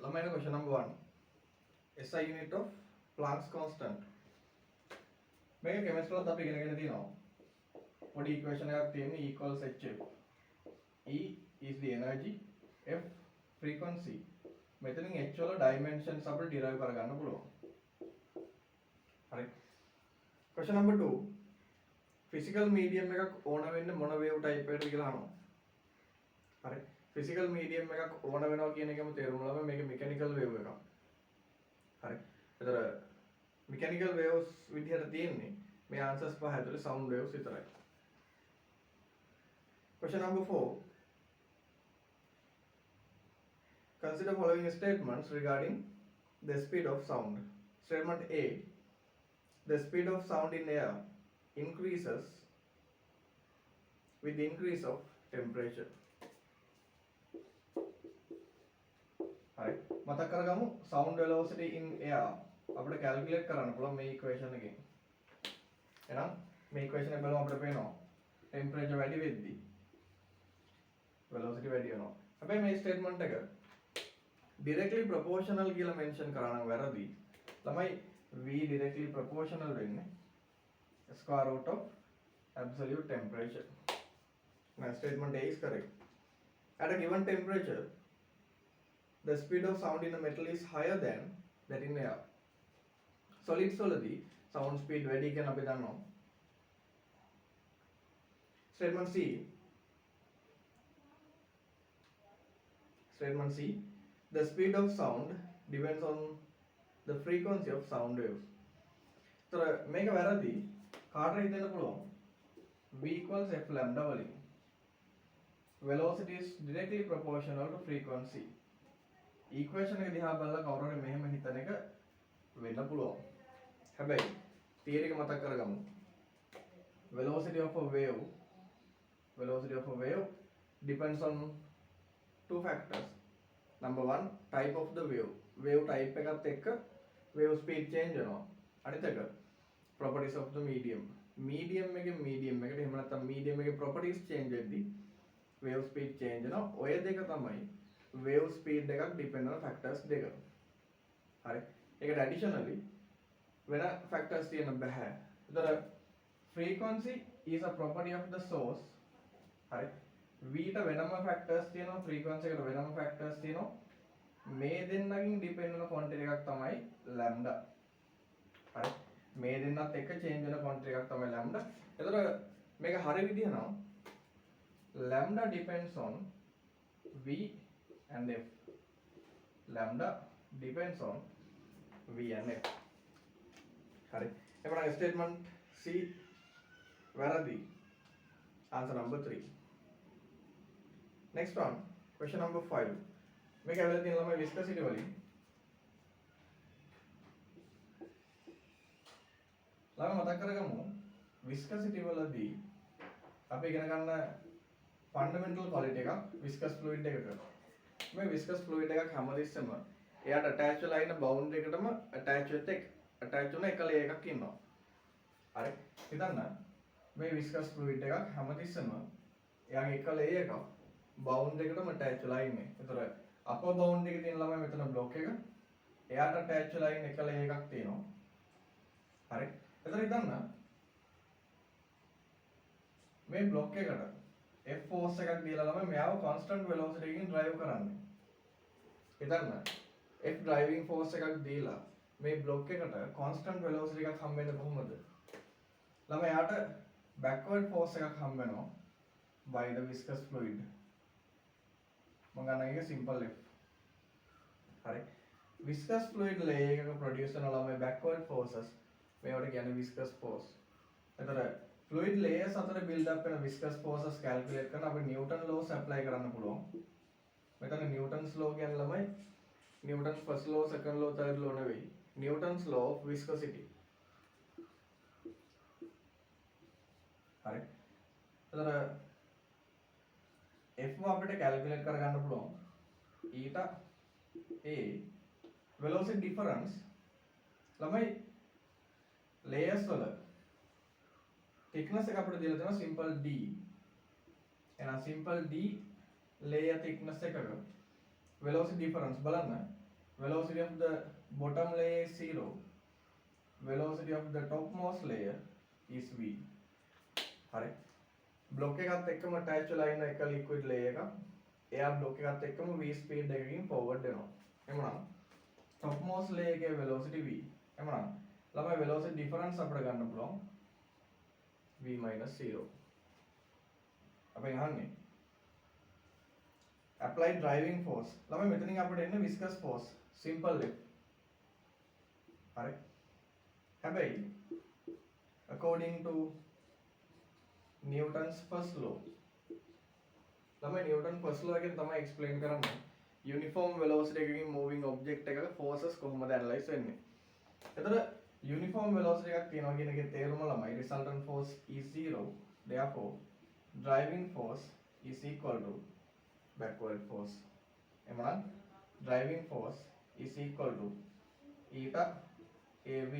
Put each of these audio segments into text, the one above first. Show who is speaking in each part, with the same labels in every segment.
Speaker 1: ළමයින question number 1. SI unit of Planck's constant. මේක chemistry වලත් අපි ඉගෙනගෙන තියෙනවා. පොඩි equation එකක් තියෙන්නේ E equals hf. E is the energy, F frequency. මෙතනින් h වල dimensions අපිට derive කරගන්න පුළුවන්. හරි. question number 2. physical medium එකක් ඕන වෙන්නේ මොන wave type එකකටද කියලා අහනවා. හරි. physical medium එකක් ඕන වෙනවා කියන එකම තේරුම ළම මේක mechanical wave එකක්. හරි. ඒතර mechanical waves විදිහට තියෙන්නේ මේ answers පහ ඇතුලේ sound waves විතරයි. question number 4. Consider following statements regarding the speed of sound. Statement A. The speed of sound in air increases with the increase of temperature. හරි. මතක කරගමු sound velocity in air අපිට calculate කරන්න පුළුවන් මේ equation එකෙන්. එහෙනම් මේ equation එක බලමු අපිට පේනවා temperature වැඩි වෙද්දී velocity වැඩි වෙනවා. හැබැයි මේ statement එක directly proportional කියලා mention කරා නම් වැරදි. ළමයි v directly proportional වෙන්නේ square root of absolute temperature. My statement A is correct. At a given temperature, the speed of sound in a metal is higher than that in air. Solids වලදී sound speed වැඩි කියන අපි දන්නවා. Statement C. Statement C. The speed of sound depends on the frequency of sound waves. So මේක වැරදි. කාටද හිතෙන්න පුළුවන්? V equals f lambda වලින්. Velocity is directly proportional to frequency. Equation එක දිහා බලලා කවුරු හරි මෙහෙම හිතන එක වෙන්න පුළුවන්. හැබැයි theory එක මතක් කරගමු. Velocity of a wave depends on two factors. Number 1, type of the wave. Wave type එකත් එක්ක wave speed change වෙනවා. අනිත් එක properties of the medium. medium එකට එහෙම නැත්නම් medium එකේ properties change වෙද්දී wave speed change වෙනවා. ඔය දෙක තමයි wave speed එකක් depend on factors දෙක. හරි. ඒකට additionally වෙන factors තියෙන්න බෑ. ඒතර frequency is a property of the source. හරි. v ට වෙනම factors තියෙනවා, frequency එකට වෙනම factors තියෙනවා. මේ දෙන්නකින් depend වෙන quantity එකක් තමයි lambda. හරි. මේ දෙන්නත් එක්ක change වෙන quantity එකක් තමයි lambda. ඒතර මේක හරි විදිහ නම් lambda depends on v and f. Lambda depends on v and f. හරි. එහෙනම් statement C වැරදි. Answer number 3. Next one, question number 5. මේක ඇවිල්ලා තියෙන ළමයි viscosity වලින්. ළමයි මතක් කරගමු viscosity වලදී අපි ඉගෙන ගන්න fundamental quality එකක් viscous fluid එකක. මේ viscous fluid එකක් හැමතිස්සෙම එයාට attach වෙලා ඉන්න boundary එකටම attach වෙන එක layer එකක් ඉන්නවා. හරි. හිතන්න මේ viscous fluid එකක් හැමතිස්සෙම එයාගේ එක layer එකක් boundary එකටම attach වෙලා ඉන්නේ. ඒතර upper boundary එකේ තියෙන ළමයි මෙතන block එක. එයාට attach වෙලා ඉන්න එක layer එකක් තියෙනවා. හරි. ඒතර හිතන්න මේ block එකට F force එකක් දීලා ළමයි මෙයාව constant velocity එකකින් drive කරන්නේ. හිතන්න F driving force එකක් දීලා මේ block එකට constant velocity එකක් හම්බ වෙන්නේ කොහොමද? ළමයි යාට backward force එකක් හම්බ වෙනවා by the viscous fluid. මම ගන්න එක simple F. හරි. viscous fluid layer එකක produce කරන ළමයි backward forces මේවට කියන්නේ viscous force. එතකොට fluid layers අතර build up වෙන viscous forces calculate කරන අපි Newton laws apply කරන්න පුළුවන්. මෙතන Newton's law කියන්නේ ළමයි Newton's first law, second law, third law නෙවෙයි. Newton's law of viscosity. හරි. එතකොට F අපිට calculate කරගන්න පුළුවන්. eta a velocity difference ළමයි layers වල thickness එක අපිට දීලා තියෙනවා simple d. එහෙනම් simple d layer thickness එකක velocity difference බලන්න velocity of the bottom layer is 0, velocity of the topmost layer is v. හරි. බ්ලොක් එකත් එක්කම attach වෙලා ඉන්න එක liquid layer එක. එයා බ්ලොක් එකත් එක්කම v speed එකකින් forward වෙනවා. එමුනම් topmost layer එකේ velocity v. එමුනම් ළමයි velocity difference අපිට ගන්න පුළුවන් v minus 0. අපෙන් අහන්නේ applied driving force. ළමයි මෙතනින් අපිට එන්නේ viscous force. simple F. හරි. හැබැයි according to Newton's first law. ළමයි Newton first law එකෙන් තමයි explain කරන්නේ uniform velocity එකකින් moving object එකක forces කොහොමද analyze වෙන්නේ. එතකොට uniform velocity එකක් තියෙනවා කියන එකේ තේරුම ළමයි resultant force is 0. Therefore driving force is equal to backward force. එමනම් driving force is equal to eta av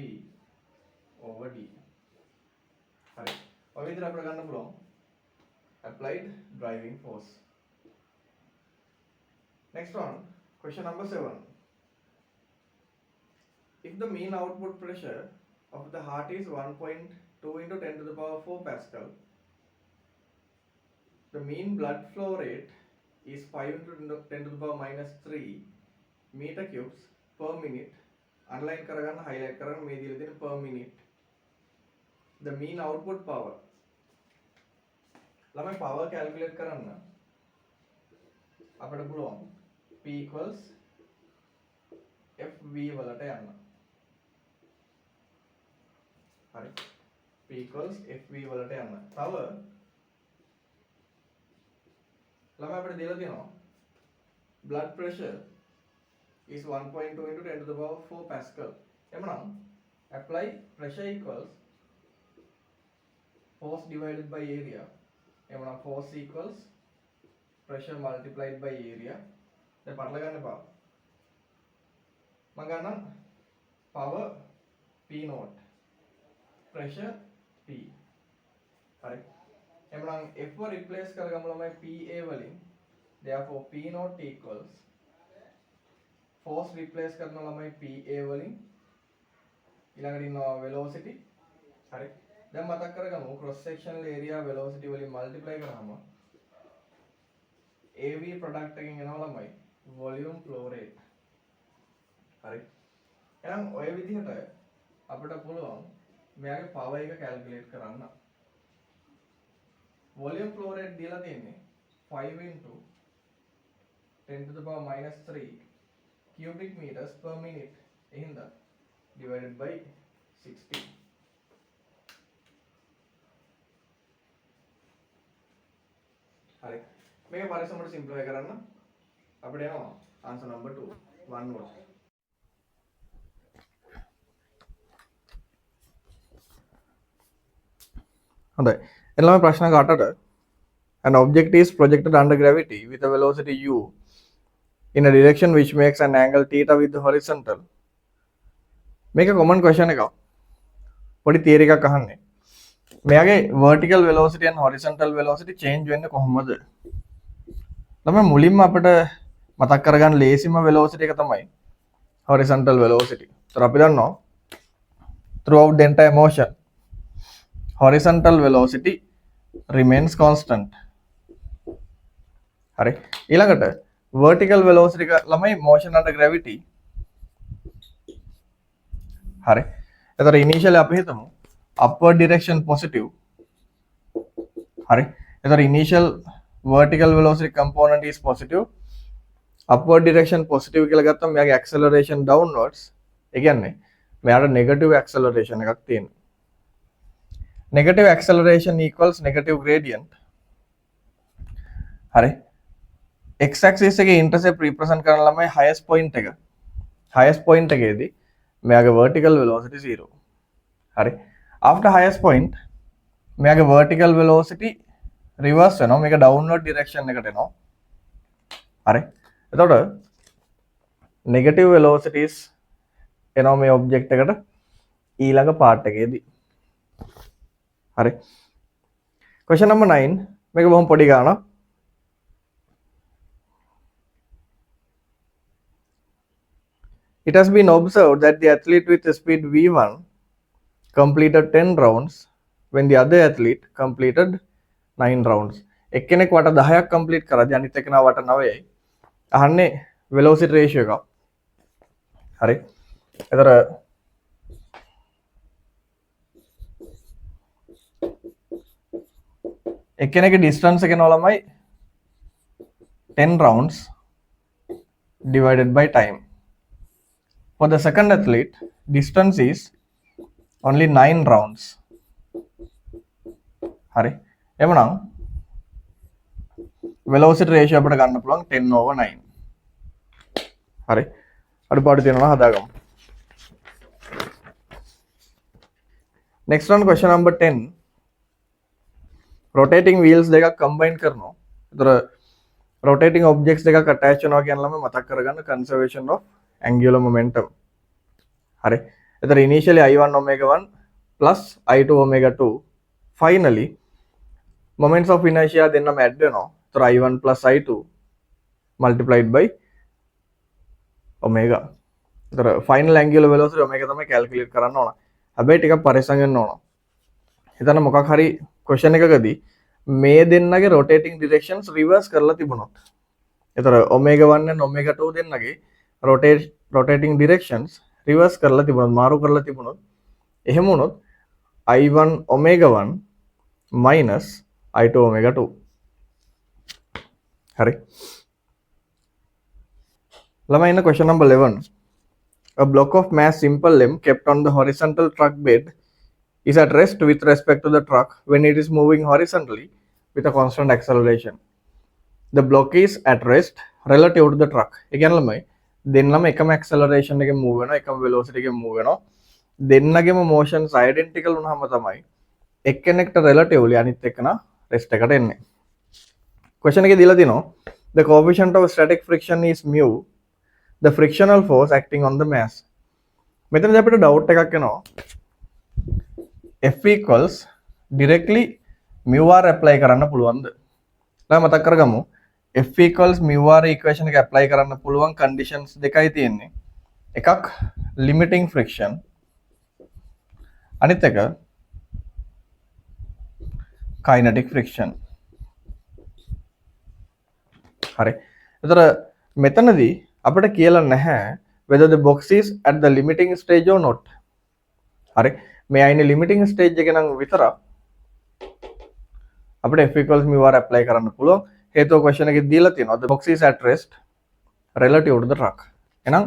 Speaker 1: over d. හරි. ඔය විදිහට අපිට ගන්න පුළුවන් applied driving force. Next one, question number 7. If the mean output pressure of the heart is 1.2 into 10 to the power 4 Pascal, the mean blood flow rate is 5 into 10 to the power minus 3 meter cubes per minute. Underline කරගන්න highlight කරගන්න මේ දීලා තියෙන per minute. The mean output power. ළමයි power calculate කරන්න අපිට පුළුවන් P equals FV වලට යන්න. හරි. P equals FV වලට යන්න. තව ළමයි අපිට දීලා තියෙනවා blood pressure is 1.2 into 10 to the power 4 Pascal. එමනම් apply pressure equals force divided by area. එමනම් force equals pressure multiplied by area. දැන් පටල ගන්න එපා. මම ගන්නම් power P naught. pressure P. හරි. එමනම් F ව replace කරගමු ළමයි PA වලින්. Therefore P naught equals force replace කරනවා ළමයි PA වලින්. ඊළඟට ඉන්නවා velocity. හරි. දැන් මතක් කරගමු cross sectional area velocity වලින් multiply කරාම AV product එකකින් එනවා ළමයි volume flow rate. හරි. එහෙනම් ඔය විදිහට අපිට පුළුවන් මෙයාගේ power එක calculate කරන්න. volume flow rate දීලා තියෙන්නේ 5 into 10 to the power minus 3 cubic meters per minute. එහෙනම් divided by 60. හරි. මේක පරිස්සමට simplify කරන්න. අපිට එනවා answer number 2 1 volt. හොඳයි. එළම ප්‍රශ්න 8ට an object is projected under gravity with a velocity u in a direction which makes an angle theta with the horizontal. මේක common question එකක්. පොඩි theory එකක් අහන්නේ. මෙයාගේ vertical velocity and horizontal velocity change වෙන්නේ කොහොමද? ළමයි මුලින්ම අපිට මතක් කරගන්න ලේසිම velocity එක තමයි horizontal velocity. ඒතර අපි දන්නවා throughout the entire motion horizontal velocity remains constant. හරි. ඊළඟට vertical velocity එක ළමයි motion under gravity. හරි. ඒතර initially අපි හිතමු upward direction positive. හරි. ඒතර initial vertical velocity component is positive. Upward direction positive කියලා ගත්තම මෙයාගේ acceleration downwards. ඒ කියන්නේ මෙයාට negative acceleration එකක් තියෙනවා. Negative acceleration equals negative gradient. හරි. x axis එකේ intercept represent කරන ළමයි highest point එක. highest point එකේදී මෙයාගේ vertical velocity 0. හරි. After highest point මෙයාගේ vertical velocity reverse වෙනවා. මේක downward direction එකට එනවා. හරි. එතකොට negative velocities එනවා මේ object එකට ඊළඟ part එකේදී. හරි. question number 9 මේක බොහොම පොඩි ගානක්. It has been observed that the athlete with the speed v1 completed 10 rounds when the other athlete completed 9 rounds. එක්කෙනෙක් වට 10ක් complete කරද්දී අනිත් එක්කෙනා වට 9යි. අහන්නේ velocity ratio එක. හරි. එතකොට එක්කෙනෙක්ගේ distance එක නෝලමයි 10 rounds divided by time. For the second athlete, distance is only 9 rounds. හරි. එමනම් velocity ratio අපිට ගන්න පුළුවන් 10/9. හරි. අඩුපාඩු තියෙනවා හදාගමු. Next one, question number 10. Rotating wheels දෙකක් combine කරනවා. ඒතර rotating objects දෙකක් attach වෙනවා කියන ළම මතක් කරගන්න conservation of angular momentum. හරි. ඒතර initially I1 omega 1 plus I2 omega 2. Finally moments of inertia දෙන්නම add වෙනවා. ඒතර I1 plus I2 multiplied by omega. ඒතර final angular velocity omega තමයි calculate කරන්න ඕන. හැබැයි ටිකක් පරිස්සම් වෙන්න ඕන. හිතන්න මොකක් හරි question එකකදී මේ දෙන්නගේ rotating directions reverse කරලා තිබුණොත්. ඒතර omega 1 and omega 2 දෙන්නගේ rotating directions reverse කරලා තිබුණොත් මාරු කරලා තිබුණොත් එහෙම වුණොත් I1 omega 1 minus I2 omega 2. හරි. ළමයි ඉන්න question number 11. A block of mass simple limb kept on the horizontal truck bed is at rest with respect to the truck when it is moving horizontally with a constant acceleration. The block is at rest relative to the truck. ඒ කියන්නේ ළමයි දෙන්නම එකම acceleration එකෙන් move වෙනවා, එකම velocity එකෙන් move වෙනවා. දෙන්නගේම motions identical වුණාම තමයි එක්කෙනෙක්ට relatively අනිත් එක්කන rest එකට එන්නේ. Question එකේ දීලා තිනවා the coefficient of static friction is mu, the frictional force acting on the mass. මෙතනදී අපිට doubt එකක් එනවා. F equals directly mu r apply කරන්න පුළුවන්ද? ලා මතක් කරගමු. F equals mu r equation එක apply කරන්න පුළුවන් conditions දෙකයි තියෙන්නේ. එකක් limiting friction, අනිත් එක kinetic friction. හරි. ඒතර මෙතනදී අපිට කියලා නැහැ whether the box is at the limiting stage or not. හරි. මේ අයිනේ limiting stage එක නම් විතරක් අපිට F equals mu r apply කරන්න පුළුවන්. හේතුව question එකේ දීලා තියෙනවා the box is at rest relative to the truck. එහෙනම්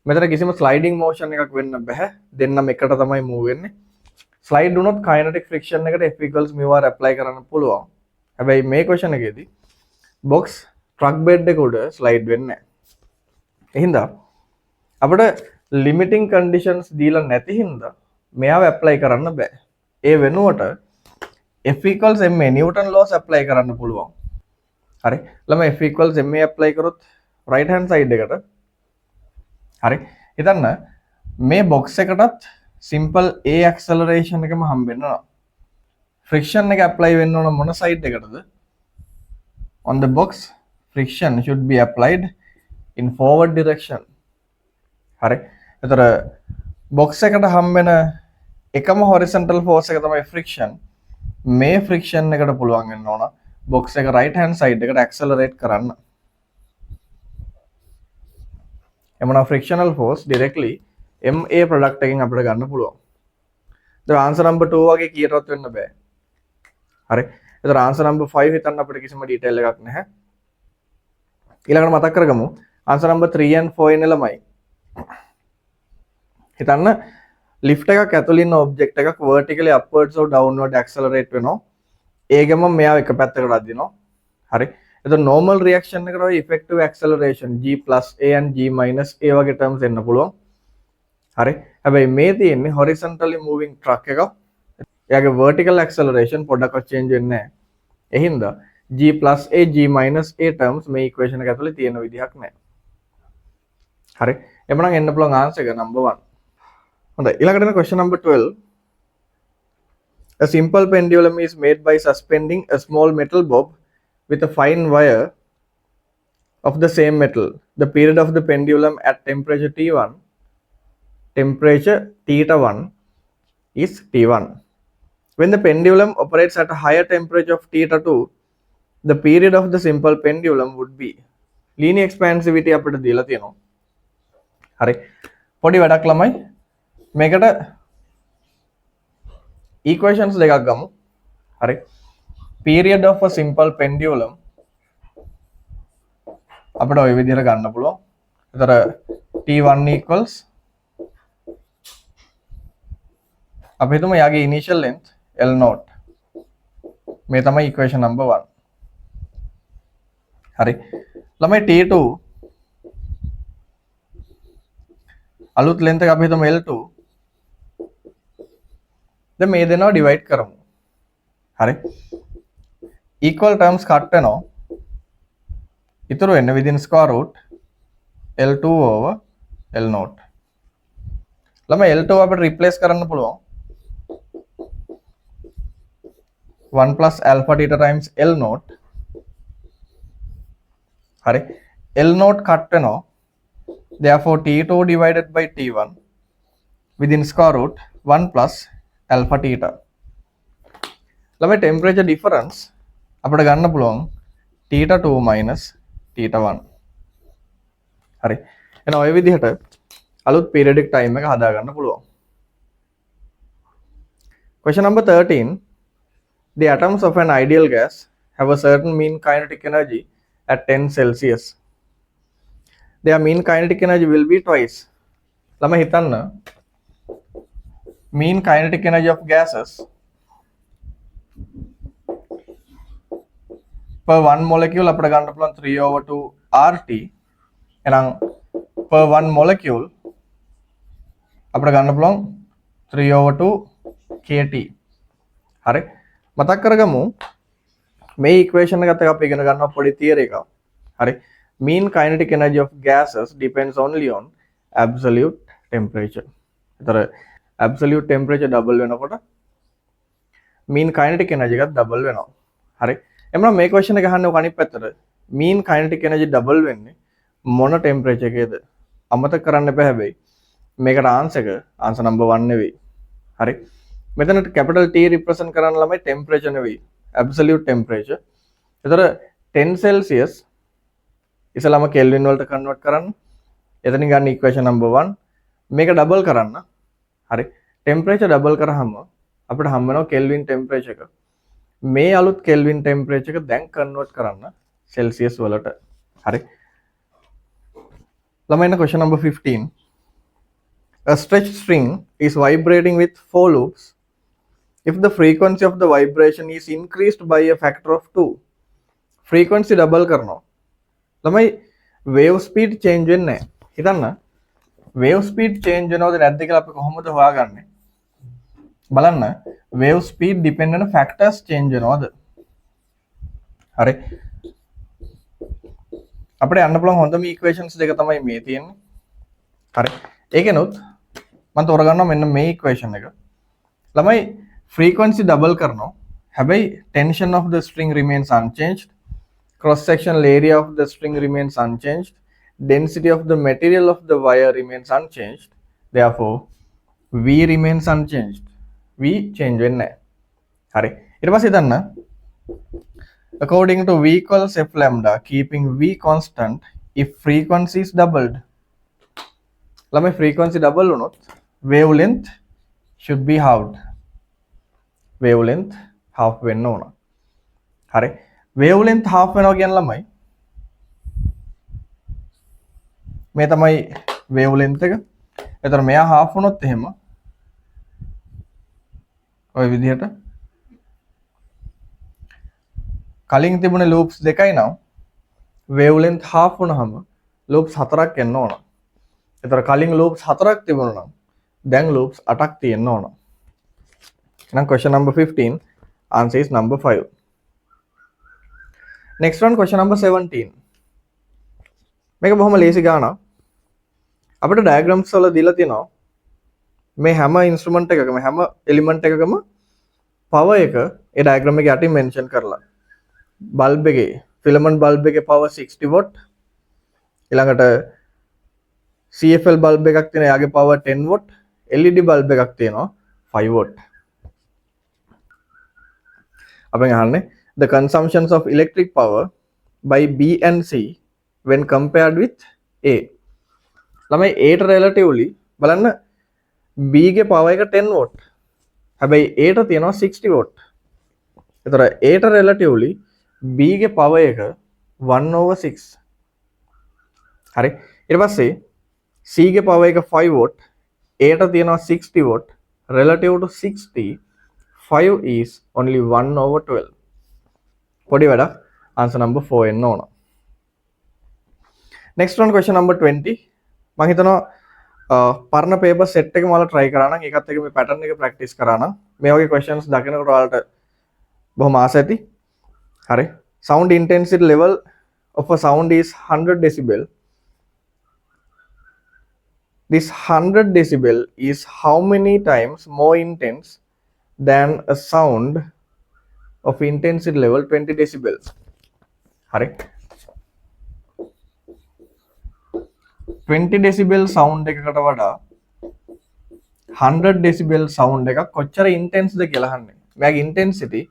Speaker 1: මෙතන කිසිම sliding motion එකක් වෙන්න බෑ. දෙන්නම එකට තමයි move වෙන්නේ. slide වුණොත් kinetic friction එකට F equals mu r apply කරන්න පුළුවන්. හැබැයි මේ question එකේදී box truck bed එක උඩ slide වෙන්නේ නැහැ. එහෙනම් අපිට limiting conditions දීලා නැති හින්දා මෙයාව apply කරන්න බෑ. ඒ වෙනුවට F equals ma Newton laws apply කරන්න පුළුවන්. හරි. ළමයි F equals ma apply කරොත් right hand side එකට හරි. හිතන්න මේ box එකටත් simple a acceleration එකම හම්බ වෙනවා. friction එක apply වෙන්න ඕන මොන side එකටද? on the box friction should be applied in forward direction. හරි. එතකොට box එකට හම්බ වෙන එකම horizontal force එක තමයි friction. මේ friction එකට පුළුවන් වෙන්න ඕන box එක right hand side එකට accelerate කරන්න. එමනම් frictional force directly ma product එකෙන් අපිට ගන්න පුළුවන්. the answer number 2 වගේ කීයටවත් වෙන්න බෑ. හරි. එතකොට answer number 5 හිතන්න අපිට කිසිම detail එකක් නැහැ. ඊළඟට මතක් කරගමු answer number 3 and 4 එන ළමයි. හිතන්න lift එකක් ඇතුළේ ඉන්න object එකක් vertically upwards or downward accelerate වෙනවා. ඒ ගමන් මෙයාව එක පැත්තකට අදිනවා. හරි. එතකොට normal reaction එකට ඔය effective acceleration g plus a and g minus a වගේ terms එන්න පුළුවන්. හරි. හැබැයි මේ තියෙන්නේ horizontally moving truck එකක්. එයාගේ vertical acceleration පොඩ්ඩක්වත් change වෙන්නේ නැහැ. ඒ හින්දා g plus a g minus a terms මේ equation එක ඇතුලේ තියෙන විදිහක් නැහැ. හරි. එhmenan එන්න පුළුවන් answer එක number 1. හොඳයි. ඊළඟට එන question number 12. A simple pendulum is made by suspending a small metal bob with a fine wire of the same metal. The period of the pendulum at temperature T1 temperature theta 1 is T1. When the pendulum operates at a higher temperature of theta 2, the period of the simple pendulum would be linear expansivity අපිට දීලා තියෙනවා. හරි. පොඩි වැඩක් ළමයි. මේකට equations දෙකක් ගමු. හරි. Period of a simple pendulum අපිට ওই විදිහට ගන්න පුළුවන්. ඒතර T1 equals අපි හිතමු යාගේ initial length L0. මේ තමයි equation number 1. හරි. ළමයි T2 අලුත් length එක අපි හිතමු L2. දැන් මේ දෙනවා divide කරමු. හරි. equal terms cut වෙනවා. ඉතුරු වෙන්නේ within square root L2 over L0. ළමයි L2 අපිට replace කරන්න පුළුවන් 1 plus alpha theta times L0. හරි. L0 cut වෙනවා. Therefore T2 divided by T1 within square root 1 plus alpha theta. ළමයි temperature difference අපිට ගන්න පුළුවන් theta 2 minus theta 1. හරි. එහෙනම් ඔය විදිහට අලුත් periodic time එක හදා ගන්න පුළුවන්. Question number 13. The atoms of an ideal gas have a certain mean kinetic energy at 10 Celsius. Their mean kinetic energy will be twice. ළමයි හිතන්න mean kinetic energy of gases per one molecule අපිට ගන්න පුළුවන් 3 over 2 RT. එහෙනම් per one molecule අපිට ගන්න පුළුවන් 3 over 2 KT. හරි. මතක් කරගමු මේ equation එකත් එක්ක අපි ඉගෙන ගන්නවා පොඩි theory එකක්. හරි. Mean kinetic energy of gases depends only on absolute temperature. ඒතර absolute temperature double වෙනකොට mean kinetic energy එකත් double වෙනවා. හරි. එමුනම් මේ question එක අහන්නේ ඔක අනිත් පැත්තට. mean kinetic energy double වෙන්නේ මොන temperature එකේද? අමතක කරන්න එපා හැබැයි. මේකට answer number 1 නෙවෙයි. හරි. මෙතන capital T represent කරන්න ළමයි temperature නෙවෙයි. absolute temperature. ඒතර 10 Celsius ඉස්සලම Kelvin වලට convert කරන්න. එතනින් ගන්න equation number 1. මේක double කරන්න. හරි. temperature double කරාම අපිට හම්බ වෙනවා Kelvin temperature එක. මේ අලුත් Kelvin temperature එක දැන් convert කරන්න Celsius වලට. හරි. ළමයින question number 15. A stretched string is vibrating with 4 loops. If the frequency of the vibration is increased by a factor of 2, frequency double කරනවා. ළමයි wave speed change වෙන්නේ නැහැ. හිතන්න wave speed change වෙනවද නැද්ද කියලා අපි කොහොමද හොයාගන්නේ? බලන්න wave speed depend වෙන factors change වෙනවද? හරි. අපිට යන්න පුළුවන් හොඳම equations දෙක තමයි මේ තියෙන්නේ. හරි. ඒකෙනුත් මම තෝරගන්නවා මෙන්න මේ equation එක. ළමයි frequency double කරනවා. හැබැයි tension of the string remains unchanged. Cross sectional area of the string remains unchanged. Density of the material of the wire remains unchanged. Therefore V remains unchanged. V change වෙන්නේ නැහැ. හරි. ඊට පස්සේ දන්න according to V equals F lambda keeping V constant if frequency is doubled. ළමයි frequency double වුණොත් wavelength should be halved. wavelength half වෙන්න ඕන. හරි. wavelength half වෙනවා කියන ළමයි මේ තමයි wavelength එක. එතන මෙයා half වුණොත් එහෙම ඔය විදිහට කලින් තිබුණේ loops දෙකයි නම් wavelength half වුණාම loops 4ක් එන්න ඕන. එතන කලින් loops 4ක් තිබුණා නම් දැන් loops 8ක් තියෙන්න ඕන. එහෙනම් question number 15 answer is number 5. Next one question number 17. මේක බොහොම ලේසි ගානක්. අපිට diagrams වල දීලා තියෙනවා මේ හැම instrument එකකම හැම element එකකම power එක ඒ diagram එකේ යටින් mention කරලා. bulb එකේ filament bulb එකේ power 60 watt ඊළඟට CFL බල්බ් එකක් තියෙනවා එයාගේ power 10 watt LED බල්බ් එකක් තියෙනවා 5 watt අපෙන් අහන්නේ the consumptions of electric power by B and C when compared with A ළමයි A ට relatively බලන්න B ගේ power එක 10 watt හැබැයි A ට තියෙනවා 60 watt එතකොට A ට relatively B ගේ power එක 1/6 හරි ඊට පස්සේ C ගේ power එක 5 watt A ට තියෙනවා 60 watt relative to 60 5 is only 1/12 පොඩි වැඩක් answer number 4 එන්න ඕන next one question number 20 මම හිතනවා පරණ paper set එක මම try කරා නම් ඒකත් එක්ක මේ pattern එක practice කරා නම් මේ වගේ questions දකිනකොට ඔයාලට බොහොම ආස ඇති හරි sound intensity level of a sound is 100 decibel this 100 decibel is how many times more intense than a sound of intensity level 20 decibel හරි 20 decibel sound එකකට වඩා 100 decibel sound එකක් කොච්චර intense ද කියලා අහන්නේ මෙයාගේ intensity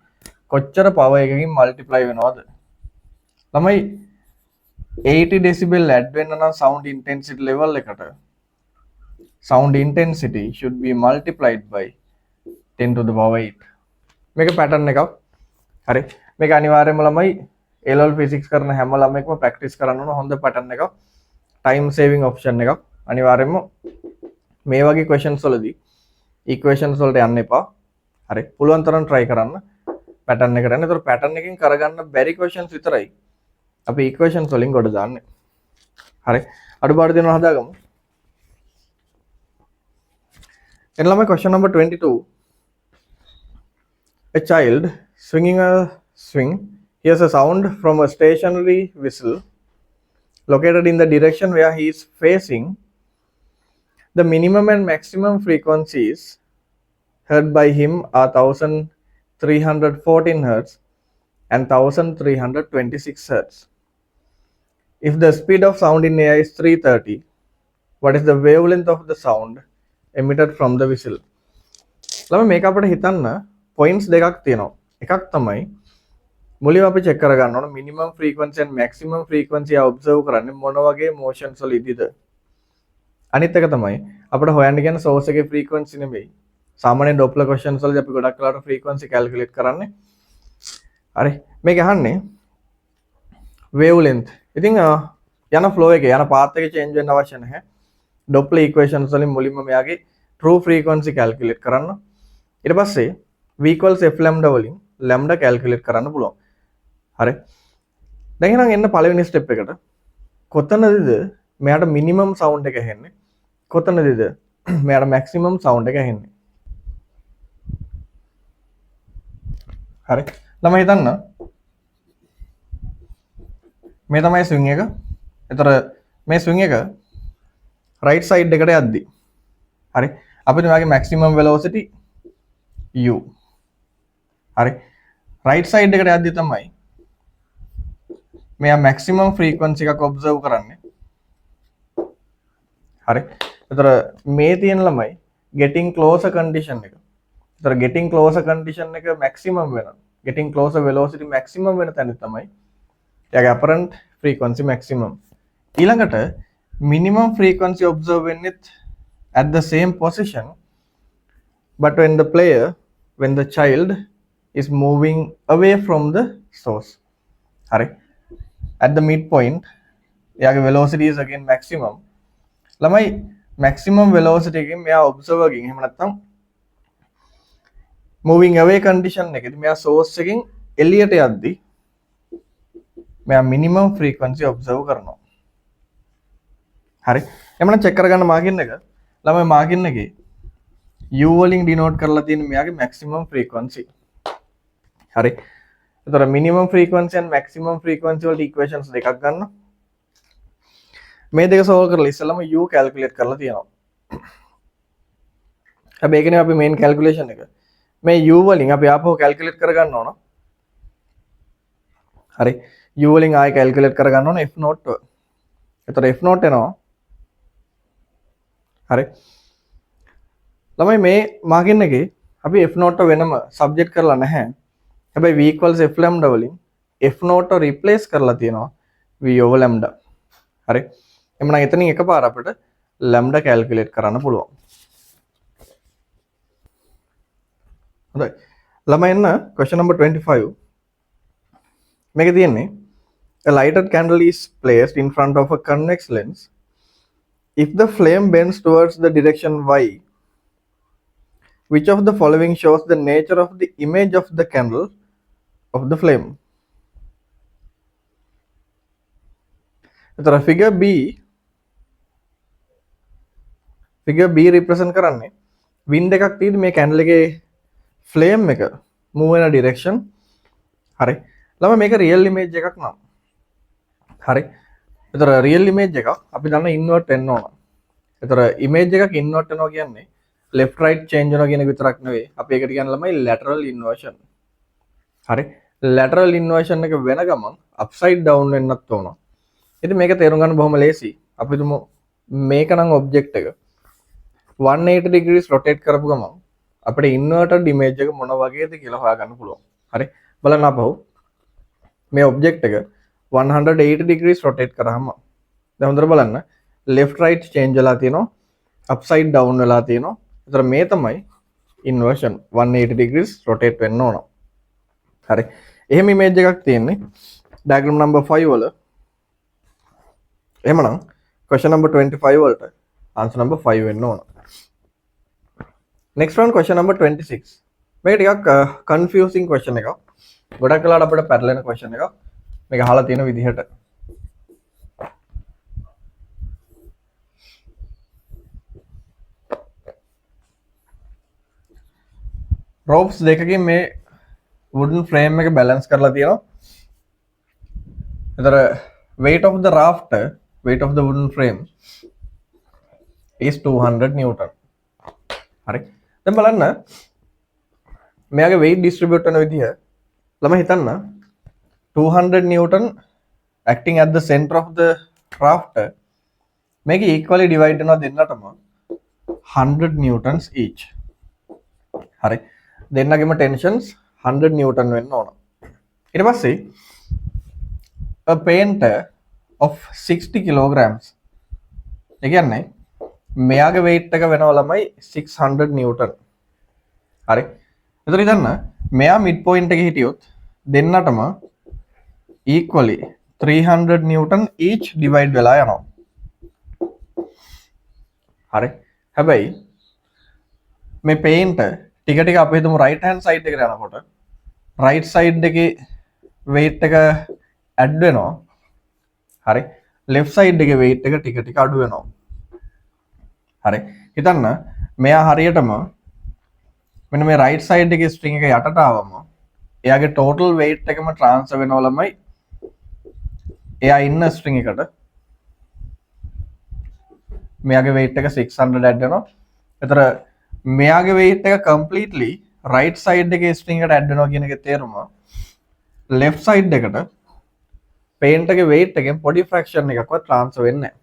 Speaker 1: කොච්චර power එකකින් multiply වෙනවද ළමයි 80 decibel add වෙන්න නම් sound intensity level එකට sound intensity should be multiplied by 10 to the power 8 මේක pattern එකක් හරි මේක අනිවාර්යයෙන්ම ළමයි A level physics කරන හැම ළමයෙක්ම practice කරන්න ඕන හොඳ pattern එකක් time saving option එකක් අනිවාර්යයෙන්ම මේ වගේ questions වලදී equations වලට යන්න එපා හරි පුළුවන් තරම් try කරන්න pattern එකට යන්න. ඒතර pattern එකකින් කරගන්න බැරි questions විතරයි අපි equations වලින් ගොඩ දාන්නේ. හරි. අඩුපාඩු දෙනවා හදාගමු. එන්න ළමයි question number 22. A child swinging a swing hears a sound from a stationary whistle located in the direction where he is facing. The minimum and maximum frequencies heard by him are 1314 Hz and 1326 Hz. If the speed of sound in air is 330, what is the wavelength of the sound emitted from the whistle? ළමයි මේක අපිට හිතන්න points දෙකක් තියෙනවා. එකක් තමයි මුලින්ම අපි check කරගන්න ඕන minimum frequency and maximum frequency observe කරන්නේ මොන වගේ motions වලදීද? අනිත් එක තමයි අපිට හොයන්න කියන source එකේ frequency නෙමෙයි. සාමාන්‍ය Doppler questions වලදී අපි ගොඩක් වෙලාවට frequency calculate කරන්නේ. හරි. මේක අහන්නේ wavelength. ඉතින් යන flow එකේ යන path එක change වෙන්න අවශ්‍ය නැහැ. Doppler equations වලින් මුලින්ම මෙයාගේ true frequency calculate කරන්න. ඊට පස්සේ v equals f lambda වලින් lambda calculate කරන්න පුළුවන්. හරි. දැන් එහෙනම් එන්න පළවෙනි step එකට. කොතනදද මෙයාට minimum sound එක ඇහෙන්නේ? කොතනදද මෙයාට maximum sound එක ඇහෙන්නේ? හරි. ළමයි හිතන්න මේ තමයි ස්විං එක. ඒතර මේ ස්විං එක right side එකට යද්දි. හරි. අපිට මෙයාගේ maximum velocity u. හරි. right side එකට යද්දි තමයි මෙයා maximum frequency එකක් observe කරන්නේ. හරි. ඒතර මේ තියෙන ළමයි getting closer condition එක. ඒතර getting closer condition එක maximum වෙනවා. getting closer velocity maximum වෙන තැන තමයි එයාගේ apparent frequency maximum. ඊළඟට minimum frequency observe වෙන්නේ at the same position but when the child is moving away from the source. හරි. at the midpoint එයාගේ velocity is again maximum. ළමයි maximum velocity එකකින් මෙයා observe එකකින් එහෙම නැත්නම් moving away condition එකේදී මෙයා source එකකින් එළියට යද්දි මෙයා minimum frequency observe කරනවා. හරි. එමනම් check කරගන්න margin එක. ළමයි margin එකේ u වලින් denote කරලා තියෙන මෙයාගේ maximum frequency. හරි. ඒතර minimum frequency and maximum frequency වලට equations දෙකක් ගන්න. මේ දෙක solve කරලා ඉස්සෙල්ලාම u calculate කරලා තියෙනවා. හැබැයි ඒකනේ අපි main calculation එක. මේ u වලින් අපි ආපහු calculate කරගන්න ඕන. හරි. u වලින් ආයෙ calculate කරගන්න ඕන f0. එතකොට f0 එනවා හරි. ළමයි මේ මාගින් එකේ අපි F note වෙනම සබ්ජෙක්ට් කරලා නැහැ. හැබැයි v equals f lambda වලින් f note රිප්ලේස් කරලා තියෙනවා v over lambda. හරි. එhmenan එතනින් එකපාර අපිට lambda කැල්කියුලේට් කරන්න පුළුවන්. හොඳයි. ළමයි එන්න question number 25. මේකේ තියෙන්නේ a lighted candle is placed in front of a convex lens. If the flame bends towards the direction y, which of the following shows the nature of the image of the candle of the flame? එතන figure B represent කරන්නේ wind එකක් තියෙදි මේ candle එකේ flame එක move වෙන direction. හරි. ළමයි මේක real image එකක් නම්. හරි. එතන real image එකක් අපි දන්න invert වෙන්න ඕන. එතන image එකක් invert වෙනවා කියන්නේ left right change වෙනවා කියන එක විතරක් නෙවෙයි. අපි ඒකට කියන්නේ ළමයි lateral inversion. හරි. lateral inversion එක වෙන ගමන් upside down වෙන්නත් ඕන. ඉතින් මේක තේරුම් ගන්න බොහොම ලේසි. අපි තුමු මේක නම් object එක 180 degrees rotate කරපු ගමන් අපිට inverted image එක මොන වගේද කියලා හොයාගන්න පුළුවන්. හරි. බලන්න අපහු මේ object එක 180 degrees rotate කරාම දැන් හොඳට බලන්න left right change වෙලා තියෙනවා upside down වෙලා තියෙනවා. ඒතර මේ තමයි inversion 180 degrees rotate වෙන්න ඕන. හරි. එහෙම image එකක් තියෙන්නේ diagram number 5 වල. එහෙමනම් question number 25 වලට answer number 5 වෙන්න ඕන. next one question number 26. මේක ටිකක් confusing question එකක්. ගොඩක් වෙලාවට අපිට පැටලෙන question එකක්. මේක අහලා තියෙන විදිහට. ropes දෙකකින් මේ wooden frame එක balance කරලා තියෙනවා. ඒතර weight of the rafter, weight of the wooden frame is 200 newton. හරි. දැන් බලන්න මෙයාගේ weight distribute වෙන විදිහ ළම හිතන්න 200 newton acting at the center of the rafter මේක equally divide වෙනවා දෙන්නටම 100 newtons each. හරි. දෙන්නගෙම tensions 100 newton වෙන්න ඕන. ඊට පස්සේ a painter of 60 kilograms ඒ කියන්නේ මෙයාගේ weight එක වෙනවා ළමයි 600 newton. හරි. එතන ඉතින් මෙයා mid point එකේ හිටියොත් දෙන්නටම equally 300 newton each divide වෙලා යනවා. හරි. හැබැයි මේ painter ටික ටික අපි හිතමු right hand side එකට යනකොට right side එකේ weight එක add වෙනවා. හරි. left side එකේ weight එක ටික ටික අඩු වෙනවා. හරි. හිතන්න මෙයා හරියටම මෙන්න මේ right side එකේ string එක යටට ආවම එයාගේ total weight එකම transfer වෙනවා ළමයි එයා ඉන්න string එකට. මෙයාගේ weight එක 600 add වෙනවා. ඒතර මෙයාගේ weight එක completely right side එකේ string එකට add වෙනවා කියන එකේ තේරුම left side එකට paint එකේ weight එකෙන් පොඩි fraction එකක්වත් transfer වෙන්නේ නැහැ.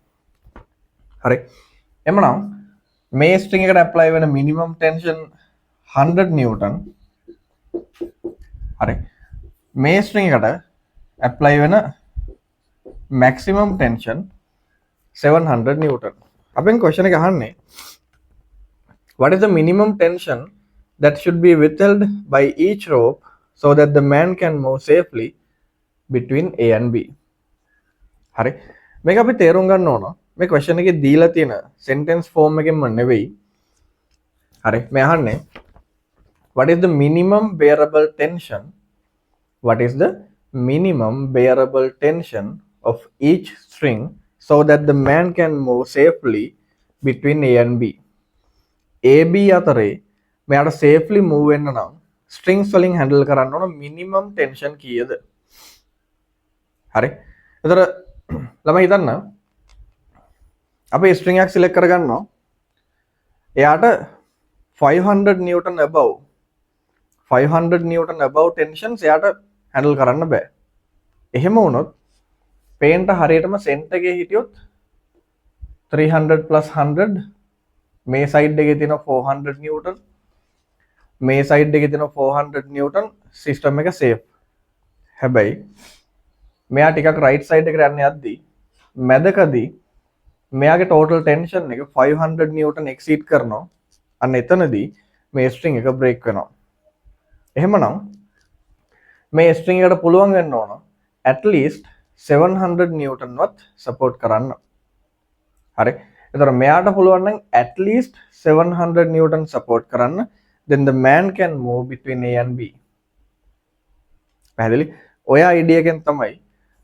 Speaker 1: හරි. එමනම් මේ string එකට apply වෙන minimum tension 100 newton. හරි. මේ string එකට apply වෙන maximum tension 700 newton. අපෙන් question එක අහන්නේ what is the minimum tension that should be withheld by each rope so that the man can move safely between A and B. හරි. මේක අපි තේරුම් ගන්න ඕන. මේ question එකේ දීලා තියෙන sentence form එකෙන්ම නෙවෙයි. හරි. මේ අහන්නේ what is the minimum bearable tension? What is the minimum bearable tension of each string so that the man can move safely between A and B? A B අතරේ මෙයාට safely move වෙන්න නම් strings වලින් handle කරන්න ඕන minimum tension කීයද? හරි. එතන ළමයි හිතන්න අපි string එකක් select කරගන්නවා. එයාට 500 newton above 500 newton above tensions එයාට handle කරන්න බෑ. එහෙම වුණොත් paint හරියටම center එකේ හිටියොත් 300 plus 100 මේ සයිඩ් එකේ තියෙන 400 නිව්ටන්, මේ සයිඩ් එකේ තියෙන 400 නිව්ටන්, සිස්ටම් එක සේෆ්. හැබැයි මෙයා ටිකක් රයිට් සයිඩ් එකට යන්න යද්දී මැදකදී මෙයාගේ ටෝටල් ටෙන්ෂන් එක 500 නිව්ටන් එක්සීඩ් කරනවා. අන්න එතනදී මේ ස්ට්‍රිං එක බ්‍රේක් වෙනවා. එහෙමනම් මේ ස්ට්‍රිං එකට පුළුවන් වෙන්න ඕන at least 700 නිව්ටන් වත් සපෝට් කරන්න. හරි. එතකොට මෙයාට පුළුවන් නම් at least 700 නිව්ටන් සපෝට් කරන්න. Then the man can move between A and B. පැහැදිලි? ඔය අයිඩියා එකෙන් තමයි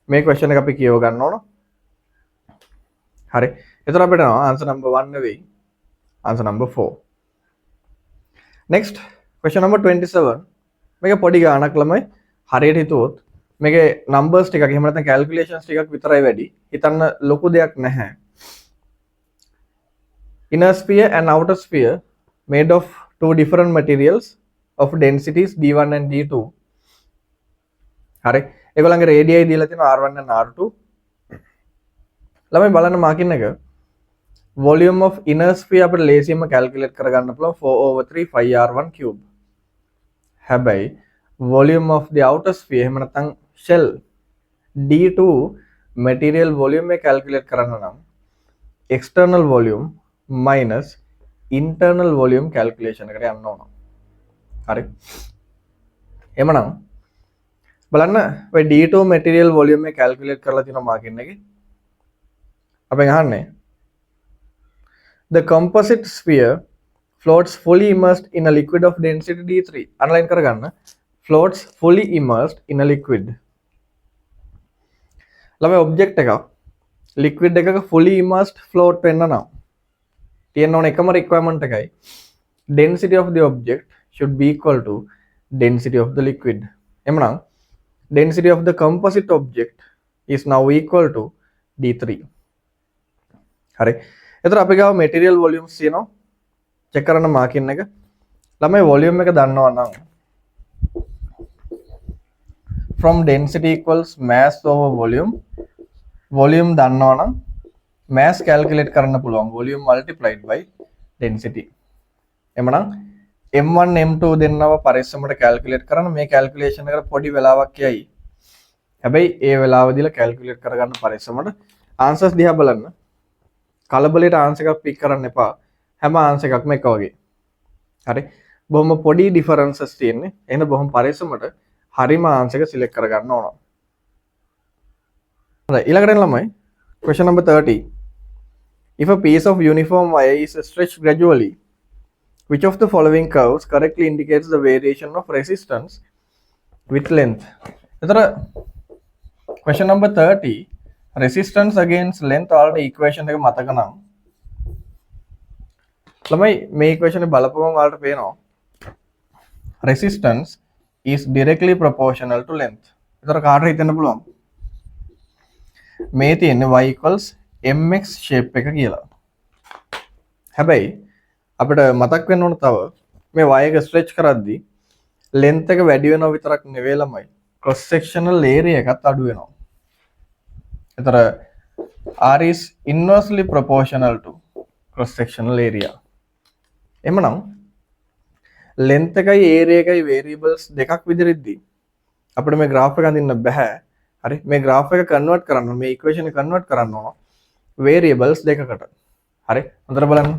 Speaker 1: මේ question එක අපි කියව ගන්න ඕන. හරි. එතකොට අපිට answer number 1 නෙවෙයි. answer number 4. Next question number 27. මේක පොඩි ගානක් ළමයි හරියට හිතුවොත් මේකේ numbers ටිකක් එහෙම නැත්නම් calculations ටිකක් විතරයි වැඩි. හිතන්න ලොකු දෙයක් නැහැ. Inner sphere and outer sphere made of two different materials of densities d1 and d2. හරි. ඒගොල්ලන්ගේ radii දීලා තියෙනවා r1 and r2. ළමයි බලන්න මාකින් එක volume of inner sphere අපිට ලේසියෙන්ම calculate කරගන්න පුළුවන් 4/3 pi r1 cube. හැබැයි volume of the outer sphere එහෙම නැත්නම් shell d2 material volume එක calculate කරන්න නම් external volume minus internal volume calculation එකට යන්න ඕන. හරි. එhmenan බලන්න ඔය d2 material volume එක calculate කරලා තියෙනවා මාකින් එකේ. අපෙන් අහන්නේ the composite sphere floats fully immersed in a liquid of density d3. Underline කරගන්න. Floats fully immersed in a liquid. ළමයි object එක liquid එකක fully immersed float වෙන්න නම් තියෙන ඕන එකම requirement එකයි density of the object should be equal to density of the liquid. එhmenan density of the composite object is now equal to d3. හරි. එතකොට අපි ගාව material volumes තියෙනවා. check කරන්න මාකින් එක. ළමයි volume එක දන්නවා නම් from density equals mass over volume. volume දන්නවා නම් mass calculate කරන්න පුළුවන් volume multiplied by density. එhmenan m1 m2 දෙන්නව පරිස්සමට calculate කරන්න. මේ calculation එකට පොඩි වෙලාවක් යයි. හැබැයි ඒ වෙලාවදීලා calculate කරගන්න පරිස්සමට answers දිහා බලන්න. කලබලයට answer එකක් pick කරන්න එපා. හැම answer එකක්ම එක වගේ. හරි. බොහොම පොඩි differences තියෙන්නේ. එහෙනම් බොහොම පරිස්සමට හරිම answer එක select කරගන්න ඕන. හරි. ඊළඟට ළමයි question number 30. If a piece of uniform wire is stretched gradually, which of the following curves correctly indicates the variation of resistance with length? එතන question number 30 resistance against length වලට equation එක මතක නම් ළමයි මේ equation එක බලපුවම ඔයාලට පේනවා resistance is directly proportional to length. එතන කාටද හිතන්න පුළුවන් මේ තියෙන්නේ y equals mx shape එක කියලා. හැබැයි අපිට මතක් වෙන්න ඕන තව මේ y එක stretch කරද්දී length එක වැඩි වෙනව විතරක් නෙවෙයි ළමයි cross sectional area එකත් අඩු වෙනවා. එතන r is inversely proportional to cross sectional area. එhmenan length එකයි area එකයි variables දෙකක් විදිහටදී අපිට මේ graph එක අඳින්න බෑ. හරි. මේ graph එක convert කරන්න මේ equation එක convert කරන්න ඕන variables දෙකකට. හරි. හොඳට බලන්න.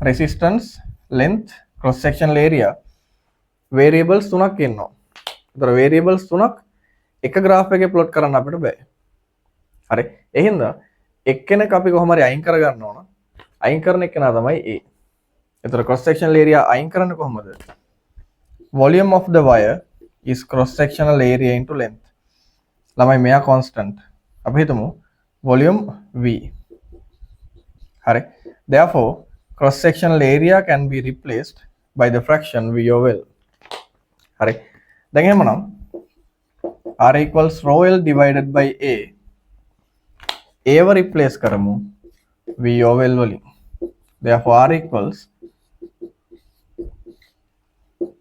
Speaker 1: resistance, length, cross sectional area variables තුනක් ඉන්නවා. ඒතර variables තුනක් එක graph එකේ plot කරන්න අපිට බෑ. හරි. එහෙනම් එක්කෙනෙක් අපි කොහොම හරි අයින් කරගන්න ඕන. අයින් කරන එක්කෙනා තමයි A. ඒතර cross sectional area අයින් කරන්නේ කොහොමද? volume of the wire is cross sectional area into length. ළමයි මෙයා constant. අපි හිතමු volume V. හරි. Therefore cross sectional area can be replaced by the fraction V over L. හරි. දැන් එහෙමනම් R equals rho L divided by A. A ව replace කරමු V over L වලින්. Therefore R equals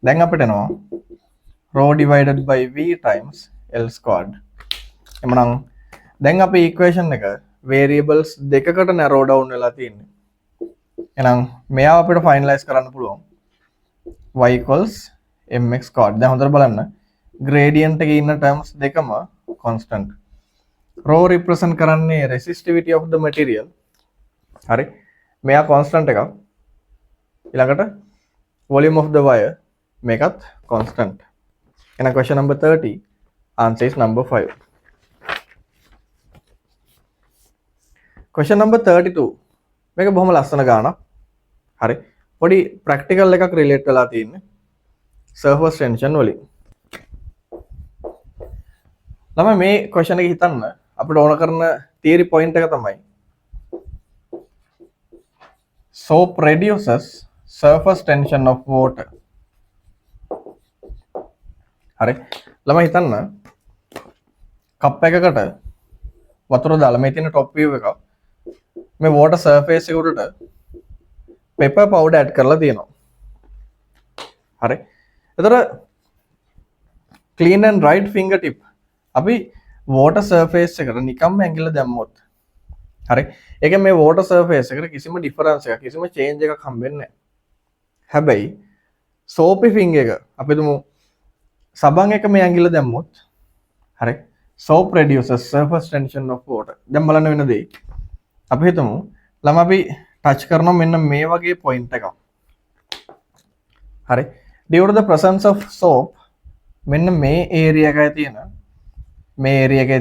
Speaker 1: දැන් අපිට එනවා rho divided by V times L squared. එහෙමනම් දැන් අපේ equation එක variables දෙකකට narrow down වෙලා තියෙන්නේ. එහෙනම් මෙයා අපිට ෆයිනලයිස් කරන්න පුළුවන් y equals mx squared. දැන් හොඳට බලන්න gradient එකේ ඉන්න terms දෙකම constant. rho represent කරන්නේ resistivity of the material. හරි. මෙයා constant එකක්. ඊළඟට volume of the wire මේකත් constant. එහෙනම් question number 30 answer is number 5. question number 32 මේක බොහොම ලස්සන ගානක්. හරි. පොඩි ප්‍රැක්ටිකල් එකක් රිලේට් වෙලා තියෙන්නේ surface tension වලින්. ළමයි මේ question එක හිතන්න අපිට ඕන කරන theory point එක තමයි soap reduces surface tension of water. හරි. ළමයි හිතන්න කප් එකකට වතුර දාලා මේ තියෙන top view එක මේ water surface එක උඩට pepper powder add කරලා තියෙනවා. හරි. එතකොට clean and right fingertip අපි water surface එකට නිකම්ම ඇඟිල්ල දැම්මොත් හරි. ඒකෙන් මේ water surface එකට කිසිම difference එකක් කිසිම change එකක් හම්බෙන්නේ නැහැ. හැබැයි soapy finger එක අපි දුමු සබන් එක මේ ඇඟිල්ල දැම්මොත් හරි. soap reduces surface tension of water. දැන් බලන්න වෙන දේ අපි හිතමු ළම අපි touch කරනවා මෙන්න මේ වගේ point එකක්. හරි. due to the presence of soap මෙන්න මේ area එකේ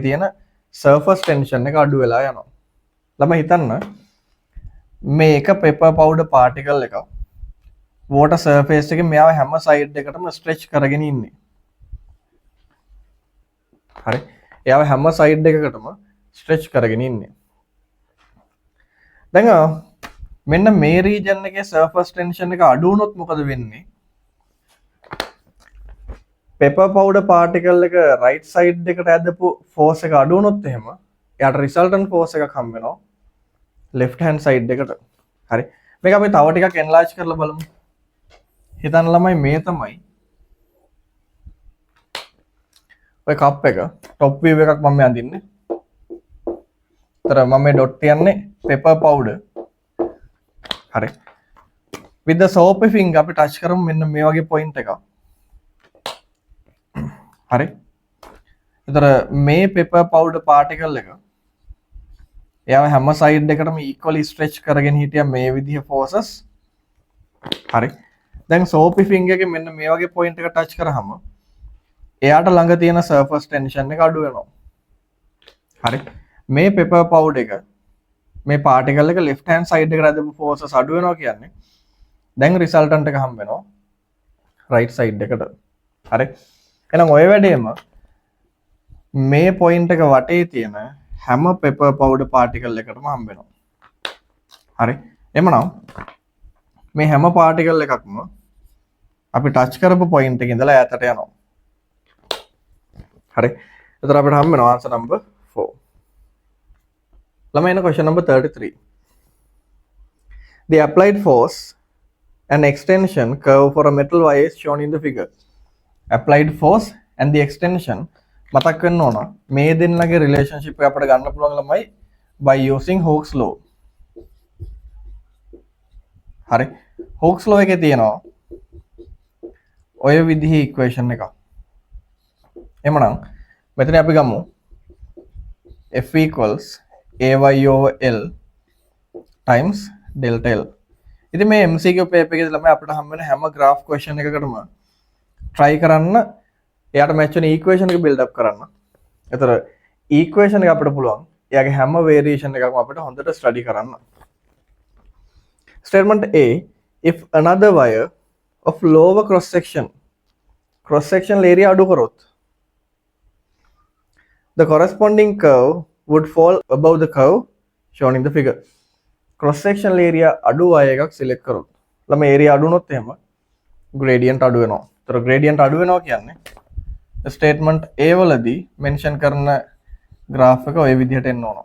Speaker 1: තියෙන surface tension එක අඩු වෙලා යනවා. ළම හිතන්න මේක pepper powder particle එකක් water surface එකේ මෙයාව හැම side එකකටම stretch කරගෙන ඉන්නේ. හරි. එයාව හැම side එකකටම stretch කරගෙන ඉන්නේ. දැන් මෙන්න මේ region එකේ surface tension එක අඩු වුණොත් මොකද වෙන්නේ? pepper powder particle එක right side එකට ඇදපු force එක අඩු වුණොත් එහෙම එයාට resultant force එකක් හම්බ වෙනවා left hand side එකට. හරි. මේක අපි තව ටිකක් enlarge කරලා බලමු. හිතන්න ළමයි මේ තමයි ඔය කප් එක top view එකක් මම අඳින්නේ. මම මේ ඩොට් තියන්නේ pepper powder. හරි. with the soapy finger අපි touch කරමු මෙන්න මේ වගේ point එකක්. හරි. එතන මේ pepper powder particle එක එයාව හැම side එකකටම equally stretch කරගෙන හිටියා මේ විදිහ forces. හරි. දැන් soapy finger එකේ මෙන්න මේ වගේ point එක touch කරාම එයාට ළඟ තියෙන surface tension එක අඩු වෙනවා. හරි. මේ pepper powder එක මේ particle එක left hand side එකට ඇදපු forces අඩු වෙනවා කියන්නේ දැන් resultant එක හම්බ වෙනවා right side එකට. හරි. එහෙනම් ඔය වැඩේම මේ point එක වටේ තියෙන හැම pepper powder particle එකටම හම්බ වෙනවා. හරි. එමනම් මේ හැම particle එකක්ම අපි touch කරපු point එකේ ඉඳලා ඈතට යනවා. හරි. එතන අපිට හම්බ වෙනවා answer number 4. ළමයි එන question number 33. The applied force and extension curve for a metal wire is shown in the figure. Applied force and the extension මතක් වෙන්න ඕන මේ දෙන්නගේ relationship එක අපිට ගන්න පුළුවන් ළමයි by using Hooke's law. හරි. Hooke's law එකේ තියෙනවා ඔය විදිහේ equation එකක්. එමනම් මෙතන අපි ගමු F equals AY over L times delta L. ඉතින් මේ MCQ paper එකේදී ළමයි අපිට හම් වෙන හැම graph question එකකටම try කරන්න එයාට match වෙන equation එක build up කරන්න. ඒතර equation එක අපිට පුළුවන් එයාගේ හැම variation එකක්ම අපිට හොඳට study කරන්න. Statement A, if another wire of lower cross section area අඩු කරොත් the corresponding curve would fall above the curve shown in the figure. Cross sectional area අඩු wire එකක් select කරොත් ළමයි area අඩු වුණොත් එහෙම gradient අඩු වෙනවා. ඒතර gradient අඩු වෙනවා කියන්නේ statement A වලදී mention කරන graph එක ඔය විදිහට එන්න ඕන.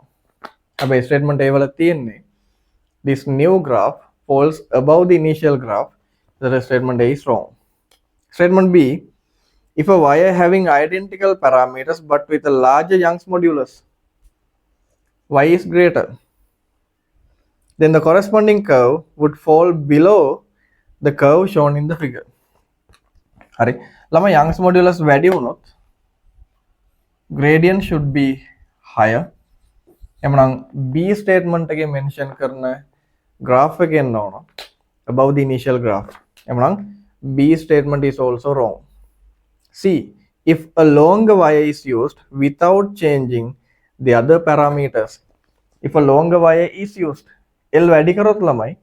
Speaker 1: හැබැයි statement A වල තියෙන්නේ this new graph falls above the initial graph. The statement A is wrong. Statement B, if a wire having identical parameters but with a larger Young's modulus, y is greater. then the corresponding curve would fall below the curve shown in the figure. හරි. ළමයි Young's modulus වැඩි වුණොත් gradient should be higher. එමනම් B statement එකේ mention කරන graph එක එන්න ඕන above the initial graph. එමනම් B statement is also wrong. C. If a longer wire is used without changing the other parameters. If a longer wire is used, L වැඩි කරොත් ළමයි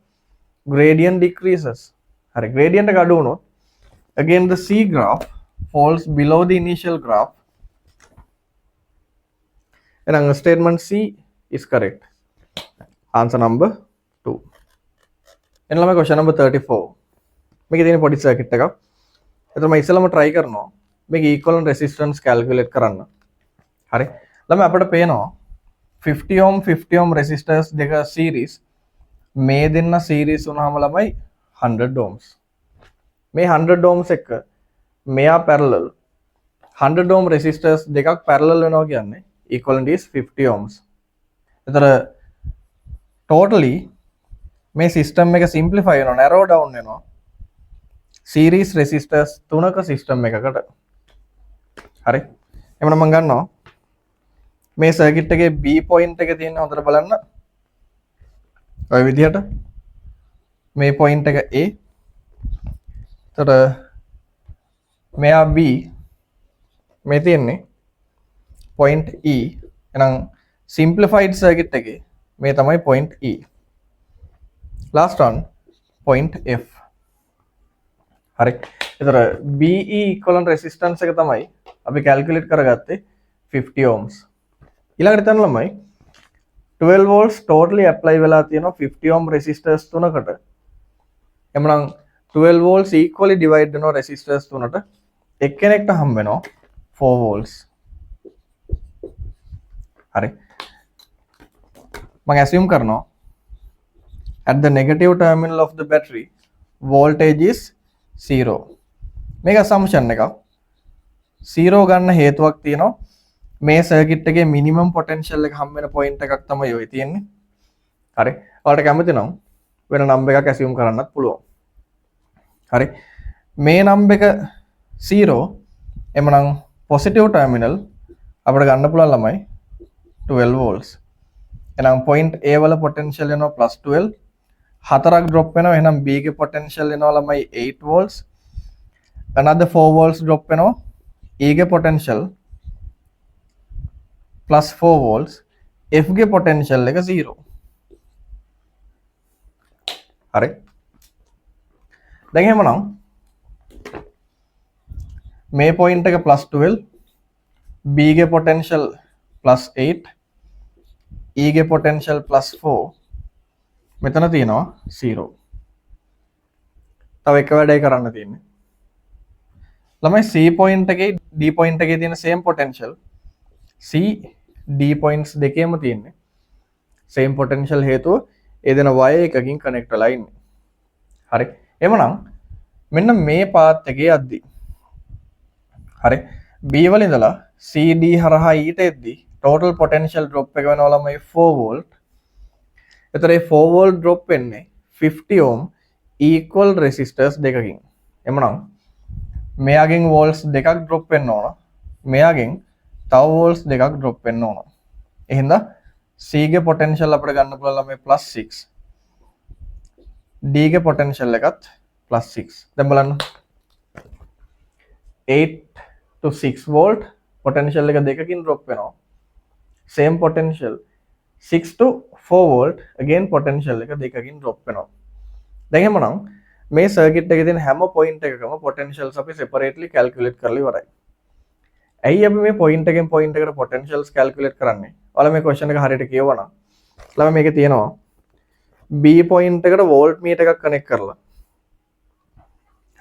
Speaker 1: gradient decreases. හරි, gradient එක අඩු වුණොත් again the C graph falls below the initial graph. And statement C is correct. Answer number 2. And ළමයි question number 34. මේකේ තියෙන පොඩි circuit එකක්. එතකොට මම ඉස්සෙල්ලාම try කරනවා මේක equivalent resistance calculate කරන්න. හරි. ළමයි අපිට පේනවා 50 ohm 50 ohm resistors දෙක series මේ දෙන්න series වුණාම ළමයි 100 ohms. මේ 100 ohms එක මෙයා parallel 100 ohm resistors දෙකක් parallel වෙනවා කියන්නේ equivalent is 50 ohms. එතකොට totally මේ system එක simplify වෙනවා narrow down වෙනවා series resistors තුනක system එකකට. හරි. එහෙනම් මම ගන්නවා මේ circuit එකේ B point එක තියෙන හොඳට බලන්න. ඔය විදිහට මේ point එක A. එතකොට මෙයා B මේ තියෙන්නේ point E. එහෙනම් simplified circuit එකේ මේ තමයි point E. Last one point F. හරි. එතකොට BE equivalent resistance එක තමයි අපි calculate කරගත්තේ 50 ohms. ඊළඟට හිතන්න ළමයි 12 volts totally apply වෙලා තියෙනවා 50 ohm resistors තුනකට. එමනම් 12 volts equally divide වෙනවා resistors තුනට. එක්කෙනෙක්ට හම්බ වෙනවා 4 volts. හරි. මම assume කරනවා at the negative terminal of the battery voltage is 0. මේක assumption එකක්. 0 ගන්න හේතුවක් තියෙනවා. මේ circuit එකේ minimum potential එක හම්බ වෙන point එකක් තමයි ඔය තියෙන්නේ. හරි. ඔයාලට කැමති නම් වෙන number එකක් assume කරන්නත් පුළුවන්. හරි. මේ number එක 0 එමනම් positive terminal අපිට ගන්න පුළුවන් ළමයි 12 volts. එහෙනම් point A වල potential එනවා +12. හතරක් drop වෙනවා. එහෙනම් B ගේ potential එනවා ළමයි 8 volts. another 4 volts drop වෙනවා. E ගේ potential +4 volts. F ගේ potential එක 0. හරි. දැන් එහෙමනම් මේ point එක +12, B ගේ potential +8, E ගේ potential +4. මෙතන තියෙනවා 0. තව එක වැඩයි කරන්න තියෙන්නේ. ළමයි C point එකේ D point එකේ තියෙන same potential C D points දෙකේම තියෙන්නේ same potential හේතුව ඒ දෙන wire එකකින් connect වෙලා ඉන්නේ. හරි. එhmenan මෙන්න මේ path එකේ යද්දි හරි B වල ඉඳලා C D හරහා E ට එද්දි total potential drop එක වෙනවා ළමයි 4 volt. එතකොට මේ 4 volt drop වෙන්නේ 50 ohm equal resistors දෙකකින්. එhmenan මෙයාගෙන් volts දෙකක් drop වෙන්න ඕන. මෙයාගෙන් තව volts දෙකක් drop වෙන්න ඕන. එහෙනම් C ගේ potential අපිට ගන්න පුළුවන් ළමයි +6. D ගේ potential එකත් +6. දැන් බලන්න 8 to 6 volt potential එක දෙකකින් drop වෙනවා. same potential 6 to 4 volt again potential එක දෙකකින් drop වෙනවා. දැන් එහෙමනම් මේ circuit එකේ තියෙන හැම point එකකම potentials අපි separately calculate කරලා ඉවරයි. ඇයි අපි මේ point එකෙන් point එකට potentials calculate කරන්නේ? ඔයාලා මේ question එක හරියට කියවනම් ළමයි මේකේ තියෙනවා B point එකට voltmeter එකක් connect කරලා.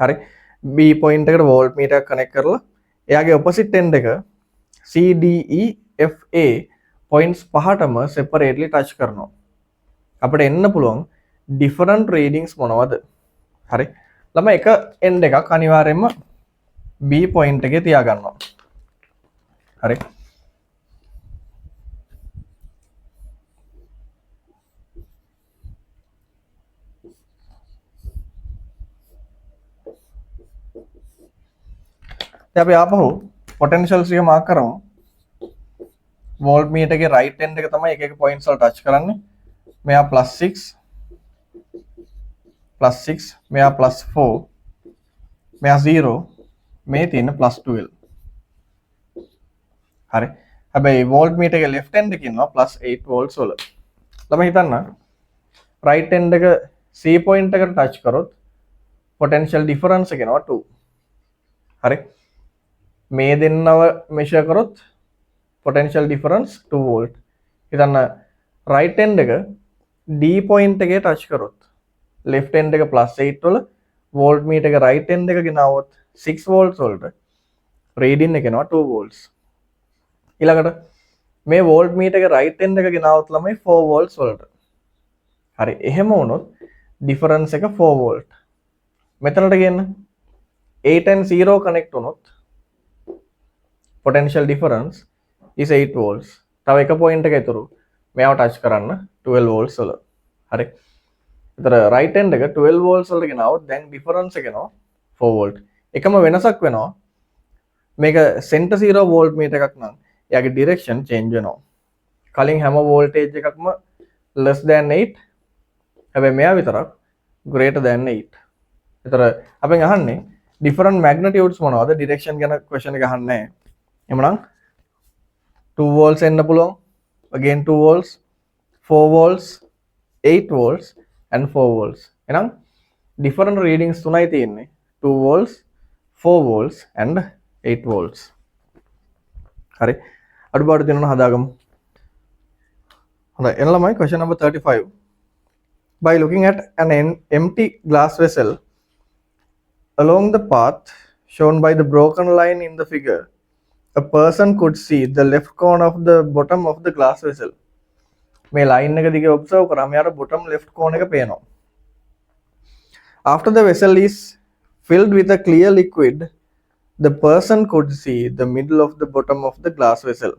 Speaker 1: හරි. B point එකට voltmeter එකක් connect කරලා එයාගේ opposite end එක CDE FA points පහටම separately touch කරනවා. අපිට එන්න පුළුවන් different readings මොනවද? හරි. ළමයි එක end එකක් අනිවාර්යයෙන්ම B point එකේ තියාගන්නවා. හරි. දැන් අපි ආපහු පොටෙන්ෂියල්ස් එක මාක් කරමු. වෝල්ට් මීටර් එකේ රයිට් එන්ඩ් එක තමයි එක එක පොයින්ට්ස් වල ටච් කරන්නේ. මෙයා +6 මෙයා +4 මෙයා 0 මේ තියෙන +12. හරි. හැබැයි වෝල්ට් මීටර් එකේ left end එකේ ඉන්නවා +8 volts වල. ළමයි හිතන්න right end එක C point එකට touch කරොත් potential difference එක එනවා 2. හරි. මේ දෙන්නව measure කරොත් potential difference 2 volt. හිතන්න right end එක D point එකේ touch කරොත් left end එක +8 වල volt meter එක right end එක ගෙනාවොත් 6 volts වලට reading එක එනවා 2 volts. ඊළඟට මේ volt meter එක right end එක ගෙනාවොත් ළමයි 4 volts වලට. හරි. එහෙම වුණොත් difference එක 4 volt. මෙතනට ගේන්න 8 and 0 connect වුණොත් potential difference is 8 volts. තව එක point එක ඉතුරු. මෙයාව touch කරන්න 12 volts වල. හරි. ඒතර right end එක 12 volts වලට ගෙනාවොත් දැන් difference එක එනවා 4 volt. එකම වෙනසක් වෙනවා. මේක center 0 volt meter එකක් නම් එයාගේ direction change වෙනවා. කලින් හැම voltage එකක්ම less than 8. හැබැයි මෙයා විතරක් greater than 8. ඒතර අපෙන් අහන්නේ different magnitudes මොනවද? direction ගැන question එක අහන්නේ නැහැ. එhmenan 2 volts එන්න පුළුවන්. again 2 volts, 4 volts, 8 volts and 4 volts. එහෙනම් different readings තුනයි තියෙන්නේ. 2 volts, 4 volts and 8 volts. හරි. අඩුපාඩු තියෙනවා හදාගමු. හොඳයි. එන ළමයි question number 35. By looking at an empty glass vessel along the path shown by the broken line in the figure, a person could see the left corner of the bottom of the glass vessel. මේ line එක දිගේ observe කරාම යාර bottom left corner එක පේනවා. After the vessel is filled with a clear liquid, the person could see the middle of the bottom of the glass vessel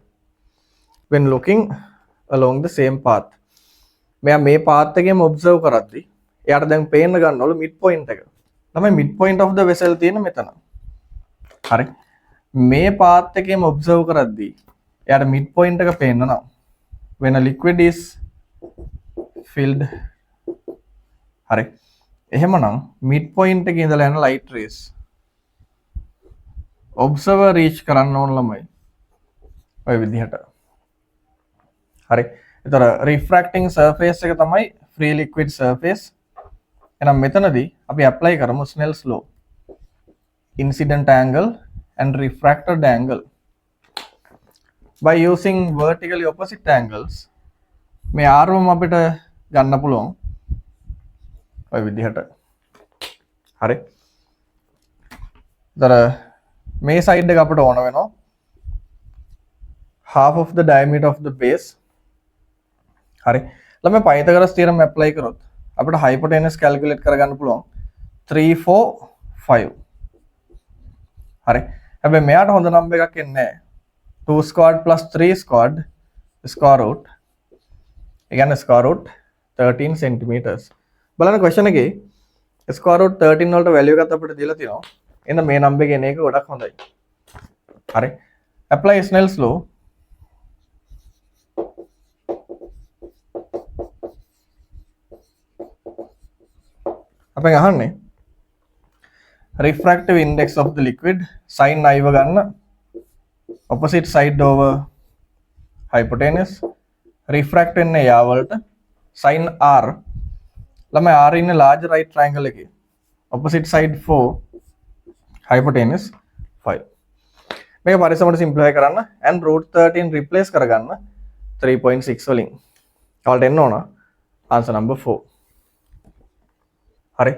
Speaker 1: when looking along the same path. මෙයා මේ path එකේම observe කරද්දි එයාට දැන් පේන්න ගන්නවලු mid point එක. තමයි mid point of the vessel තියෙන මෙතන. හරි. මේ path එකේම observe කරද්දි එයාට mid point එක පේන්න නම් when a liquid is filled. හරි. එහෙමනම් mid point එකේ ඉඳලා යන light rays observer reach කරන්න ඕන ළමයි. ඔය විදිහට. හරි. ඒතර refracting surface එක තමයි free liquid surface. එහෙනම් මෙතනදී අපි apply කරමු Snell's law. Incident angle and refracted angle. By using vertically opposite angles මේ R1 අපිට ගන්න පුළුවන් ඔය විදිහට. හරි. ඒතර මේ side එක අපිට ඕන වෙනවා half of the diameter of the base. හරි. ළමයි Pythagoras theorem apply කරොත් අපිට hypotenuse calculate කරගන්න පුළුවන් 3 4 5. හරි. හැබැයි මෙයාට හොඳ number එකක් එන්නේ නැහැ. 2 squared plus 3 squared square root. ඒ කියන්නේ square root 13 centimeters. බලන්න question එකේ square root 13 වලට value එකක් අපිට දීලා තියෙනවා. එහෙනම් මේ number එක එන එක ගොඩක් හොඳයි. හරි. apply Snell's law. අපෙන් අහන්නේ refractive index of the liquid sin I ගන්න opposite side over hypotenuse refract වෙන්නේ යා වලට sin R ළමයි R ඉන්නේ large right triangle එකේ opposite side 4 hypotenuse 5 මේක පරිස්සමට simplify කරන්න and root 13 replace කරගන්න 3.6 වලින් ඔයාලට එන්න ඕන answer number 4. හරි.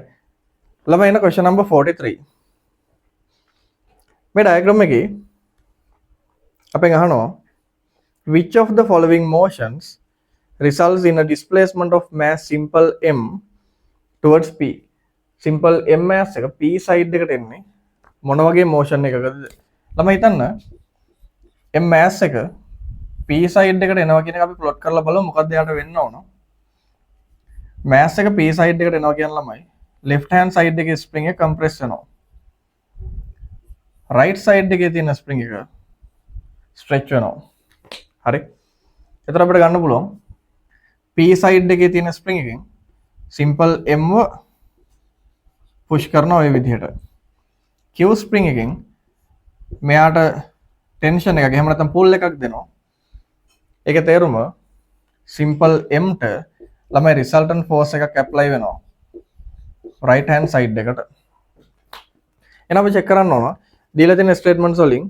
Speaker 1: ළමයි එන question number 43. මේ diagram එකේ අපෙන් අහනවා which of the following motions results in a displacement of mass simple m towards p. simple m mass එක p side එකට එන්නේ මොන වගේ motion එකකද? ළමයි හිතන්න m mass එක p side එකට එනවා කියන එක අපි plot කරලා බලමු මොකක්ද යාට වෙන්න ඕන. mass එක p side එකට එනවා කියන ළමයි left hand side එකේ spring එක compress වෙනවා. right side එකේ තියෙන spring එක stretch වෙනවා. හරි. එතකොට අපිට ගන්න පුළුවන් P side එකේ තියෙන spring එකෙන් simple M ව push කරනවා ඔය විදිහට. Q spring එකෙන් මෙයාට tension එකක් එහෙම නැත්නම් pull එකක් දෙනවා. ඒකේ තේරුම simple M ට ළමයි resultant force එකක් apply වෙනවා right hand side එකට. එහෙනම් අපි check කරන්න ඕන දීලා තියෙන statements වලින්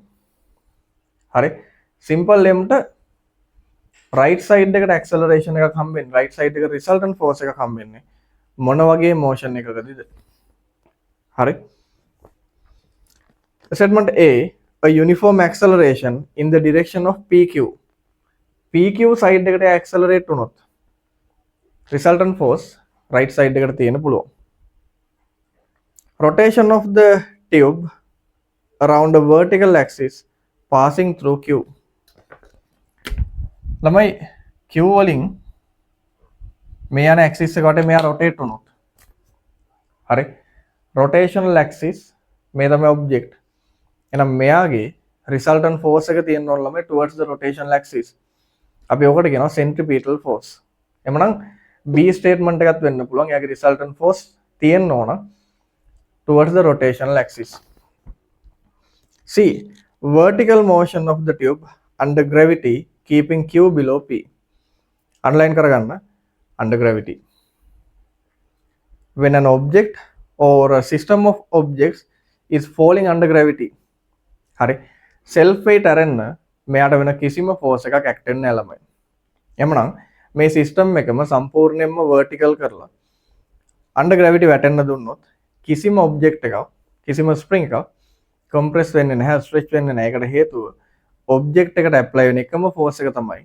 Speaker 1: හරි simple M ට right side එකට acceleration එකක් හම්බෙන්නේ right side එකට resultant force එකක් හම්බෙන්නේ මොන වගේ motion එකකදද? හරි. Statement A uniform acceleration in the direction of PQ. PQ side එකට accelerate වුණොත් resultant force right side එකට තියෙන්න පුළුවන්. Rotation of the tube around a vertical axis passing through Q. ළමයි Q වලින් මේ යන axis එකට මෙයා rotate වුණොත් හරි rotational axis මේ තමයි object. එහෙනම් මෙයාගේ resultant force එක තියෙන්න ඕන ළමයි towards the rotational axis. අපි ඔකට කියනවා centripetal force. එhmenan B statement එකත් වෙන්න පුළුවන්. එයාගේ resultant force තියෙන්න ඕන towards the rotational axis. C vertical motion of the tube under gravity keeping Q below P. Underline කරගන්න under gravity. When an object or a system of objects is falling under gravity. හරි self weight අරන්න මෙයාට වෙන කිසිම force එකක් act වෙන්නේ නැහැ ළමයි. එhmenan මේ system එකම සම්පූර්ණයෙන්ම vertical කරලා under gravity වැටෙන්න දුන්නොත් කිසිම object එකක් කිසිම spring එකක් compress වෙන්නේ නැහැ stretch වෙන්නේ නැහැ. ඒකට හේතුව object එකට apply වෙන එකම force එක තමයි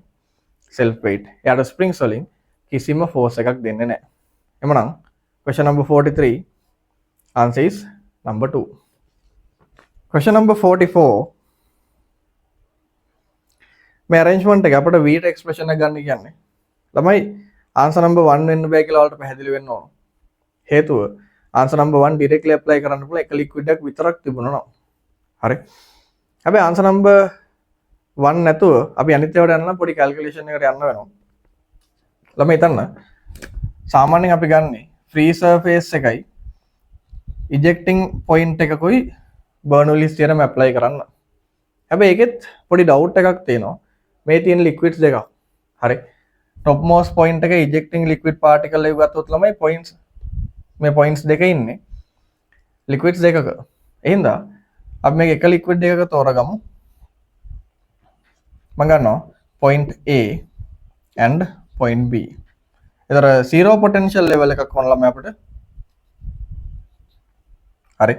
Speaker 1: self weight. එයාට springs වලින් කිසිම force එකක් දෙන්නේ නැහැ. එhmenan question number 43 answer is number 2. Question number 44 මේ arrangement එක අපිට v ට expression එක ගන්න කියන්නේ ළමයි answer number 1 වෙන්න බෑ කියලා ඔයාලට පැහැදිලි වෙන්න ඕන. හේතුව answer number 1 directly apply කරන්න පුළුවන් එක liquid එකක් විතරක් තිබුණා නම්. හරි. හැබැයි answer number 1 නැතුව අපි අනිත් ඒවාට යන්න නම් පොඩි calculation එකකට යන්න වෙනවා. ළමයි හිතන්න සාමාන්‍යයෙන් අපි ගන්නේ free surface එකයි ejecting point එකකුයි Bernoulli's theorem apply කරන්න. හැබැයි ඒකෙත් පොඩි doubt එකක් තියෙනවා. මේ තියෙන liquids දෙකක්. හරි. topmost point එක ejecting liquid particle එක ගත්තොත් ළමයි points මේ points දෙක ඉන්නේ liquids දෙකක. එහෙනම් අපි මේක එක liquid එකක තෝරගමු. මම ගන්නවා point A and point B. ඒතර zero potential level එකක් වුණා ළමයි අපිට. හරි.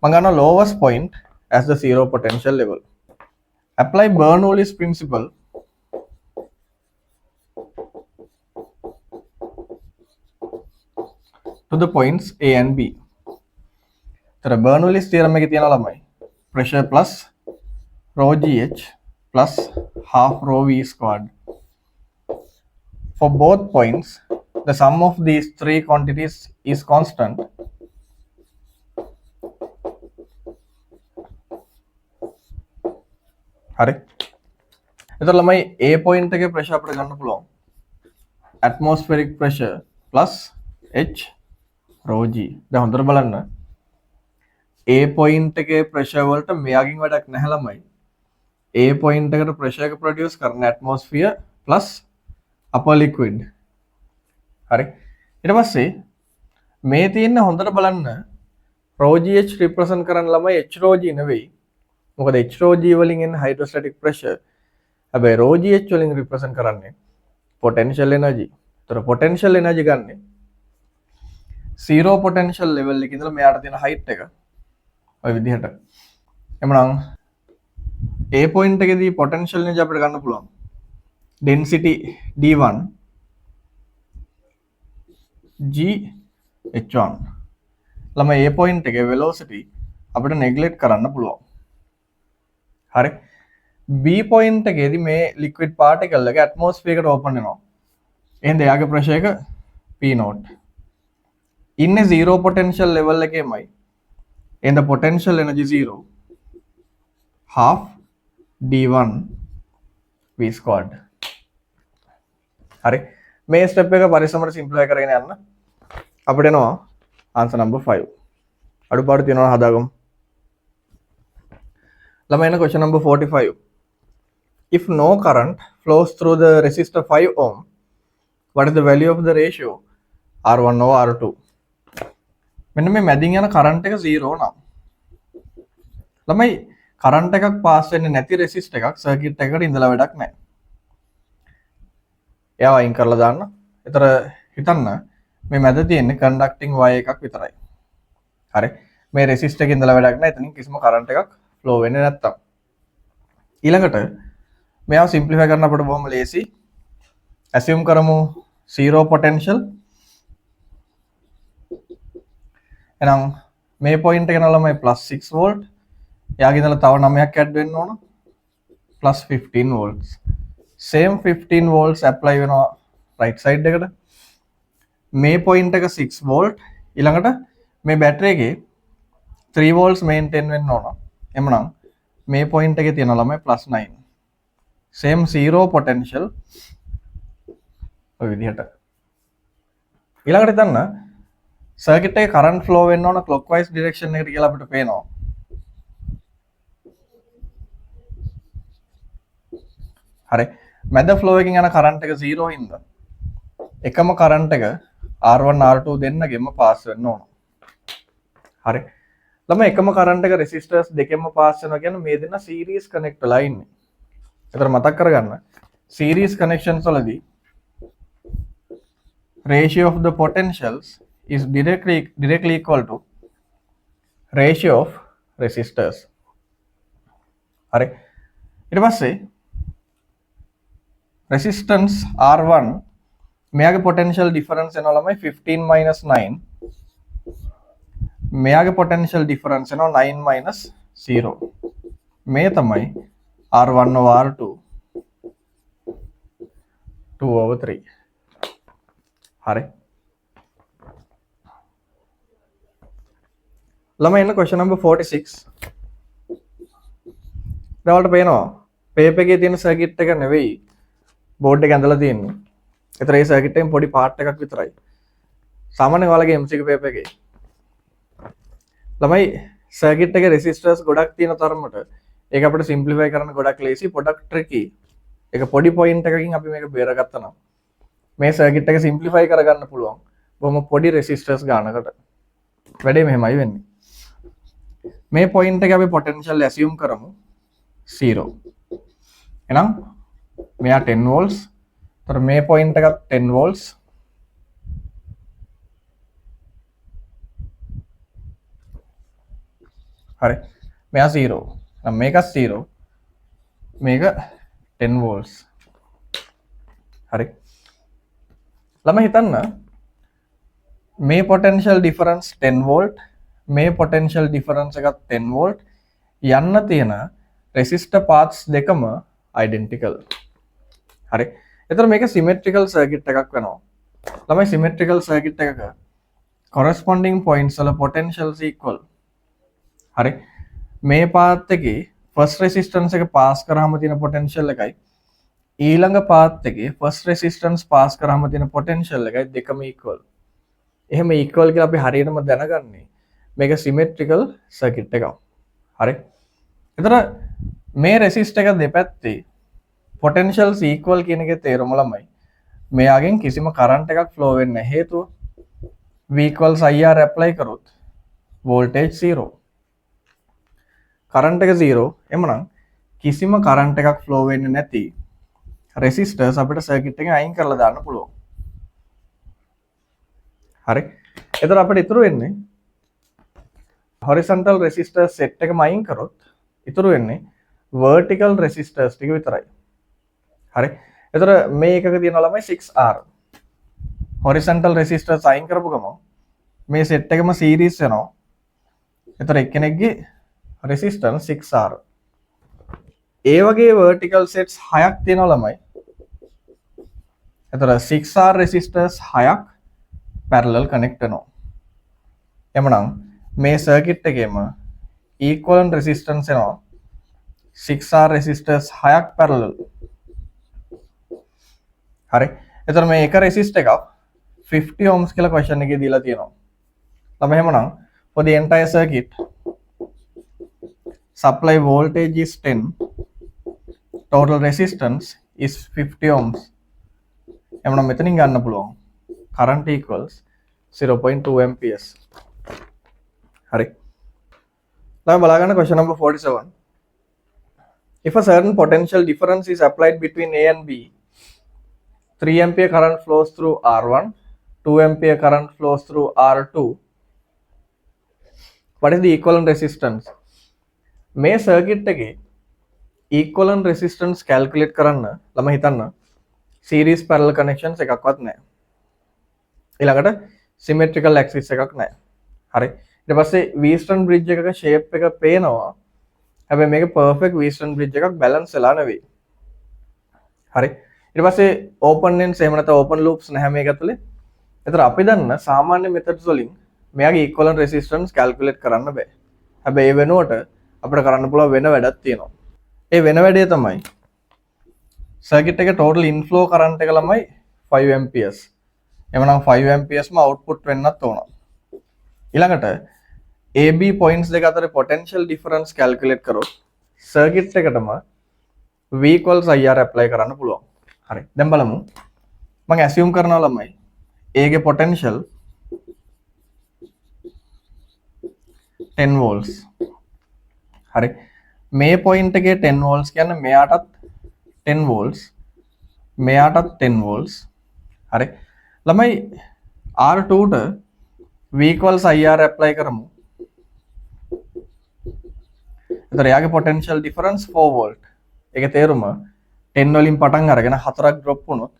Speaker 1: මම ගන්නවා lowest point as the zero potential level. Apply Bernoulli's principle to the points A and B. So Bernoulli's theorem එකේ තියෙනවා ළමයි pressure plus rho GH plus half rho V squared. For both points, the sum of these three quantities is constant. හරි. එතකොට ළමයි A point එකේ pressure අපිට ගන්න පුළුවන් atmospheric pressure plus H rho G. දැන් හොඳට බලන්න A point එකේ pressure වලට මෙයාගින් වැඩක් නැහැ ළමයි. A point එකට pressure එක produce කරන atmosphere plus upper liquid. හරි. ඊට පස්සේ මේ තියෙන හොඳට බලන්න rho GH represent කරන ළමයි H rho G නෙවෙයි. මොකද H rho G වලින් එන hydrostatic pressure. හැබැයි rho GH වලින් represent කරන්නේ potential energy. ඒතර potential energy ගන්නෙ zero potential level එකේ ඉඳලා මෙයාට තියෙන height එක ඔය විදිහට. එමුනම් A point එකේදී potential energy අපිට ගන්න පුළුවන් density D1 G H1. ළමයි A point එකේ velocity අපිට neglect කරන්න පුළුවන්. හරි. B point එකේදී මේ liquid particle එක atmosphere එකට open වෙනවා. එහෙනම් එයාගේ pressure එක P0. ඉන්නේ zero potential level එකේමයි. And the potential energy 0. half d1 v squared. හරි. මේ ස්ටෙප් එක පරිස්සමට සිම්ප්ලිෆයි කරගෙන යන්න. අපිට එනවා ආන්සර් නම්බර් 5. අඩුපාඩු තියෙනවා හදාගමු. ළමයි එන question number 45. If no current flows through the resistor 5 ohm, what is the value of the ratio R1 over R2? මෙන්න මේ මැදින් යන කරන්ට් එක 0 නම් ළමයි කරන්ට් එකක් පාස් වෙන්නේ නැති රෙසිස්ටර් එකක් සර්කිට් එකකට ඉඳලා වැඩක් නැහැ. එයාව අයින් කරලා දාන්න. ඒතර හිතන්න මේ මැද තියෙන්නේ කන්ඩක්ටිං වයර් එකක් විතරයි. හරි. මේ රෙසිස්ටර් එකේ ඉඳලා වැඩක් නැහැ. එතනින් කිසිම කරන්ට් එකක් ෆ්ලෝ වෙන්නේ නැත්තම්. ඊළඟට මෙයාව සිම්ප්ලිෆයි කරන්න අපිට බොහොම ලේසි. assume කරමු 0 potential. එහෙනම් මේ පොයින්ට් එක නම ළමයි +6 volt. එයාගේ ඉඳලා තව 9ක් ඇඩ් වෙන්න ඕන +15 volts. same 15 volts apply වෙනවා right side එකට. මේ පොයින්ට් එක 6 volt. ඊළඟට මේ බැටරි එකේ 3 volts maintain වෙන්න ඕන. එමනම් මේ පොයින්ට් එකේ තියෙනවා ළමයි +9. same 0 potential ඔය විදිහට. ඊළඟට හිතන්න සර්කිට් එකේ කරන්ට් ෆ්ලෝ වෙන්න ඕන clockwise direction එකට කියලා අපිට පේනවා. හරි. මැද ෆ්ලෝ එකකින් යන කරන්ට් එක 0 හින්දා එකම කරන්ට් එක R1 R2 දෙන්නගෙම පාස් වෙන්න ඕන. හරි. ළමයි එකම කරන්ට් එක රෙසිස්ටර්ස් දෙකෙන්ම පාස් වෙනවා කියන්නේ මේ දෙන්න සීරීස් කනෙක්ට් වෙලා ඉන්නේ. ඒතර මතක් කරගන්න සීරීස් කනෙක්ෂන්ස් වලදී ratio of the potentials is directly equal to ratio of resistors. හරි. ඊට පස්සේ resistance R1 මෙයාගේ potential difference එනවා ළමයි 15 minus 9. මෙයාගේ potential difference එනවා 9 minus 0. මේ තමයි R1 over R2 2 over 3. හරි. ළමයි එන්න question number 46. දැන් පේනවා පේපර් එකේ තියෙන සර්කිට් එක නෙවෙයි බෝඩ් එක ඇඳලා තියෙන්නේ. ඒතර ඒ සර්කිට් එකෙන් පොඩි පාර්ට් එකක් විතරයි. සාමාන්‍යයෙන් ඔයාලගේ MCQ පේපර් එකේ ළමයි සර්කිට් එකේ රෙසිස්ටර්ස් ගොඩක් තියෙන තරමට ඒක අපිට සිම්ප්ලිෆයි කරන්න ගොඩක් ලේසි, පොඩක් ට්‍රිකි. ඒක පොඩි පොයින්ට් එකකින් අපි මේක බේරගත්තා නම් මේ සර්කිට් එක සිම්ප්ලිෆයි කරගන්න පුළුවන්. බොහොම පොඩි රෙසිස්ටර්ස් ගානකට. වැඩේ මෙහෙමයි වෙන්නේ. මේ පොයින්ට් එකේ අපි පොටෙන්ෂල් ඇසියුම් කරමු 0. එහෙනම් මෙයා 10 volts. තර මේ පොයින්ට් එකත් 10 volts. හරි. මෙයා 0. එහෙනම් මේකත් 0. මේක 10 volts. හරි. ළමයි හිතන්න මේ potential difference 10 volt, මේ potential difference එකත් 10 volt යන්න තියෙන resistor paths දෙකම identical. හරි. එතකොට මේක symmetrical circuit එකක් වෙනවා. ළමයි symmetrical circuit එකක corresponding points වල potentials equal. හරි. මේ path එකේ first resistance එක pass කරාම තියෙන potential එකයි ඊළඟ path එකේ first resistance pass කරාම තියෙන potential එකයි දෙකම equal. එහෙම equal කියලා අපි හරියටම දැනගන්නේ මේක symmetrical circuit එකක්. හරි. එතකොට මේ resistor එක දෙපැත්තේ potentials equal කියන එකේ තේරුම ළමයි මෙයාගෙන් කිසිම current එකක් flow වෙන්නේ නැහැ. හේතුව V equals IR apply කරොත් voltage 0. current එක 0. එමනම් කිසිම current එකක් flow වෙන්නේ නැති resistors අපිට circuit එකෙන් අයින් කරලා දාන්න පුළුවන්. හරි. එතකොට අපිට ඉතුරු වෙන්නේ horizontal resistors set එකම අයින් කරොත් ඉතුරු වෙන්නේ vertical resistors ටික විතරයි. හරි. එතකොට මේ එකක තියෙනවා ළමයි 6R. horizontal resistors අයින් කරපු ගමන් මේ set එකම series වෙනවා. එතකොට එක්කෙනෙක්ගේ resistance 6R. ඒ වගේ vertical sets 6ක් තියෙනවා ළමයි. එතකොට 6R resistors 6ක් parallel connect වෙනවා. එමනම් මේ circuit එකේම equivalent resistance එනවා 6R resistors 6ක් parallel. හරි. එතකොට මේ එක resistor එකක් 50 ohms කියලා question එකේ දීලා තියෙනවා. ළම එහෙමනම් for the entire circuit supply voltage is 10, total resistance is 50 ohms. එහෙමනම් මෙතනින් ගන්න පුළුවන් current equals 0.2 amperes. හරි. ළම බලා ගන්න question number 47. If a certain potential difference is applied between A and B, 3 ampere current flows through R1, 2 ampere current flows through R2. What is the equivalent resistance? මේ circuit එකේ equivalent resistance calculate කරන්න ළම හිතන්න series parallel connections එකක්වත් නැහැ. ඊළඟට symmetrical axis එකක් නැහැ. හරි. ඊට පස්සේ Wheatstone bridge එකක shape එක පේනවා. හැබැයි මේක perfect Wheatstone bridge එකක් balance වෙලා නෙවෙයි. හරි. ඊට පස්සේ open ends එහෙම නැත්නම් open loops නැහැ මේක ඇතුලේ. ඒතර අපි දන්න සාමාන්‍ය methods වලින් මෙයාගේ equivalent resistance calculate කරන්න බෑ. හැබැයි ඒ වෙනුවට අපිට කරන්න පුළුවන් වෙන වැඩක් තියෙනවා. ඒ වෙන වැඩේ තමයි circuit එකේ total inflow current එක ළමයි 5 amperes. එhmenan 5 amperes ම output වෙන්නත් ඕන. ඊළඟට AB points දෙක අතර potential difference calculate කරොත් circuit එකටම V equals IR apply කරන්න පුළුවන්. හරි. දැන් බලමු. මම assume කරනවා ළමයි A ගේ potential 10 volts. හරි. මේ point එකේ 10 volts කියන්නේ මෙයාටත් 10 volts මෙයාටත් 10 volts. හරි. ළමයි R2 ට V equals IR apply කරමු. එතකොට යාගේ potential difference 4 volt. ඒකේ තේරුම 10 වලින් පටන් අරගෙන 4ක් drop වුණොත්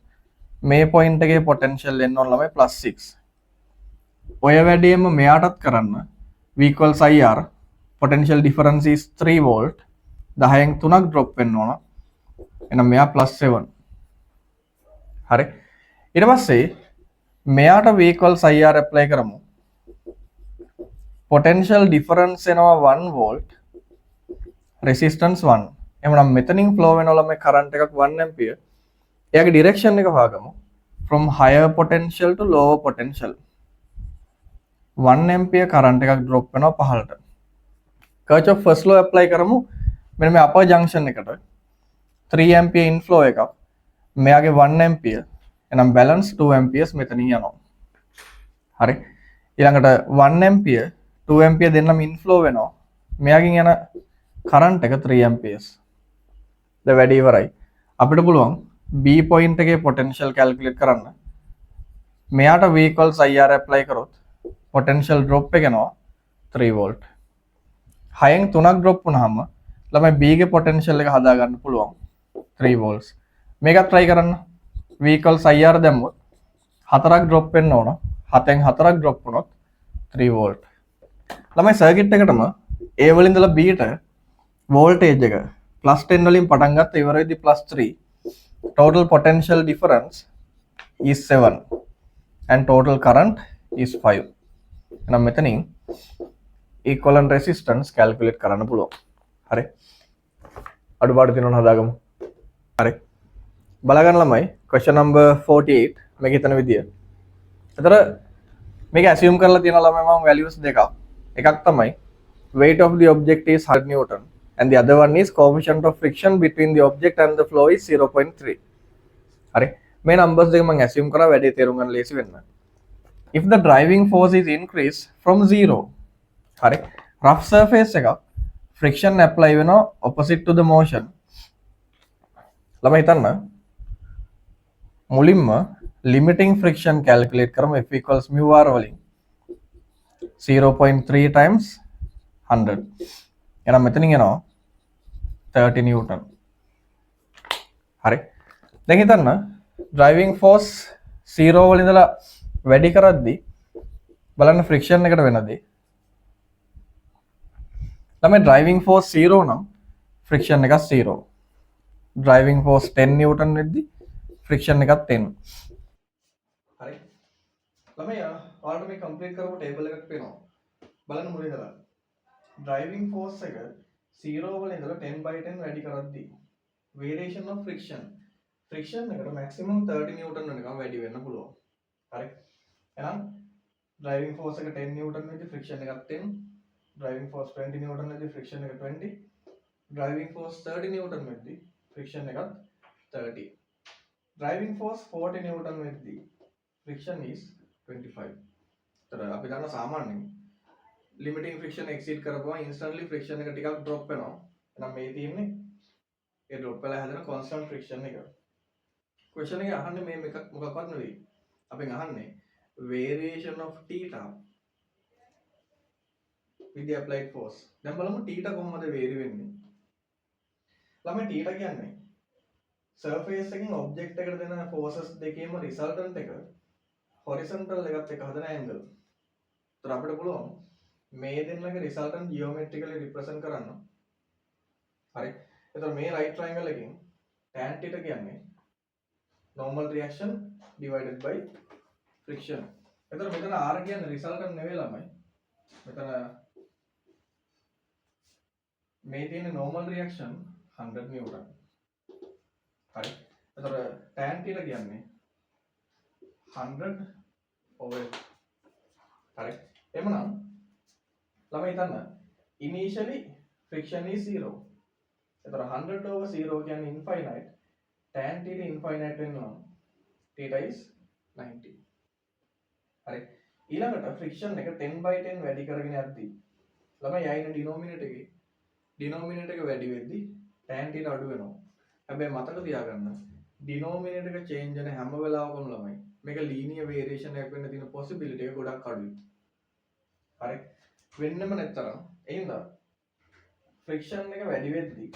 Speaker 1: මේ point එකේ potential එන්න ඕන ළමයි +6. ඔය වැඩේම මෙයාටත් කරන්න V equals IR potential difference is 3 volt. 10න් 3ක් drop වෙන්න ඕන. එහෙනම් මෙයා +7. හරි. ඊට පස්සේ මෙයාට V equals IR apply කරමු. potential difference එනවා 1 volt. resistance 1. එහෙනම් මෙතනින් flow වෙනවා ළමයි current එකක් 1 ampere. එයාගේ direction එක හොයාගමු. from higher potential to lower potential. 1 ampere current එකක් drop වෙනවා පහළට. Kirchhoff first law apply කරමු. මෙන්න මේ upper junction එකට 3 ampere inflow එකක්. මෙයාගේ 1 ampere. එහෙනම් balance 2 amperes මෙතනින් යනවා. හරි. ඊළඟට 1 ampere 2 ampere දෙන්නම inflow වෙනවා. මෙයාගෙන් යන current එක 3 amperes. දැන් වැඩි ඉවරයි. අපිට පුළුවන් B point එකේ potential calculate කරන්න. මෙයාට V equals IR apply කරොත් potential drop එක එනවා 3 volt. 6න් 3ක් drop වුණාම ළමයි B ගේ potential එක හදා ගන්න පුළුවන් 3 volts. මේකත් try කරන්න. V equals IR දැම්මොත් 4ක් drop වෙන්න ඕන. 7න් 4ක් drop වුණොත් 3 volt. ළමයි circuit එකටම A වලින් ඉඳලා B ට voltage එක +10 වලින් පටන් ගත්ත ඉවරෙදි +3. total potential difference is 7 and total current is 5. එහෙනම් මෙතනින් equivalent resistance calculate කරන්න පුළුවන්. හරි. අඩුපාඩු තියෙනවා හදාගමු. හරි. බලගන්න ළමයි question number 48 මේක හිතන විදිය. ඒතර මේක assume කරලා තියෙනවා ළමයි මම values දෙකක්. එකක් තමයි weight of the object is 100 Newton and the other one is coefficient of friction between the object and the flow is 0.3. හරි. මේ numbers දෙක මම assume කරා වැඩේ තේරුම් ගන්න ලේසි වෙන්න. If the driving force is increased from 0. හරි. rough surface එකක් friction apply වෙනවා opposite to the motion. ළමයි හිතන්න මුලින්ම limiting friction calculate කරමු F equals mu r වලින් 0.3 times 100. එහෙනම් මෙතනින් එනවා 30 newton. හරි. දැන් හිතන්න driving force 0 වලින් ඉඳලා වැඩි කරද්දී බලන්න friction එකට වෙනදී. ළමයි driving force 0 නම් friction එක 0. driving force 10 newton වෙද්දී friction එකක් 10. හරි. ළමයි ඔයාලට මේ complete කරපු table එකක් පේනවා. බලන්න මුලින් ඉඳලා driving force එක 0 වල ඉඳලා 10/10 වැඩි කරද්දී variation of friction එකට maximum 30 newton වෙනකම් වැඩි වෙන්න පුළුවන්. හරි. එහෙනම් driving force එක 10 newton වෙද්දී friction එකත් 10, driving force 20 newton වෙද්දී friction එක 20, driving force 30 newton වෙද්දී friction එකත් 30. driving force 40 newton වෙද්දී friction is 25. තර අපි දන්න සාමාන්‍යයෙන් limiting friction exceed කරපුවා instantly friction එක ටිකක් drop වෙනවා. එහෙනම් මේ තියෙන්නේ ඒ drop වෙලා හැදෙන constant friction එක. question එක අහන්නේ මේ මොකක්වත් නෙවෙයි. අපෙන් අහන්නේ variation of theta with the applied force. දැන් බලමු theta කොහොමද vary වෙන්නේ. ළමයි theta කියන්නේ surface එකකින් object එකට දෙන forces දෙකේම resultant එක horizontal එකත් එක්ක හදන angle. ඒතර අපිට පුළුවන් මේ දෙන්නගේ resultant geometrically represent කරන්න. හරි. ඒතර මේ right triangle එකකින් tan theta කියන්නේ normal reaction divided by friction. එතකොට මෙතන R කියන්නේ resultant නෙවෙයි ළමයි. මෙතන මේ තියෙන normal reaction 100 newton. හරි. එතකොට tan theta කියන්නේ 100 over. හරි. එමනම් ළමයි හිතන්න initially friction is 0. එතකොට 100 over 0 කියන්නේ infinite. tan theta infinite වෙනවා. theta is 90. හරි. ඊළඟට friction එක 10/10 වැඩි කරගෙන යද්දී ළමයි යයින denominator එක වැඩි වෙද්දී tan theta අඩු වෙනවා. හැබැයි මතක තියාගන්න denominator එක change වෙන හැම වෙලාවකම ළමයි මේක linear variation එකක් වෙන්න තියෙන possibility එක ගොඩක් අඩුයි. හරි. වෙන්නම නැත්තරම් එහෙනම් friction එක වැඩි වෙද්දී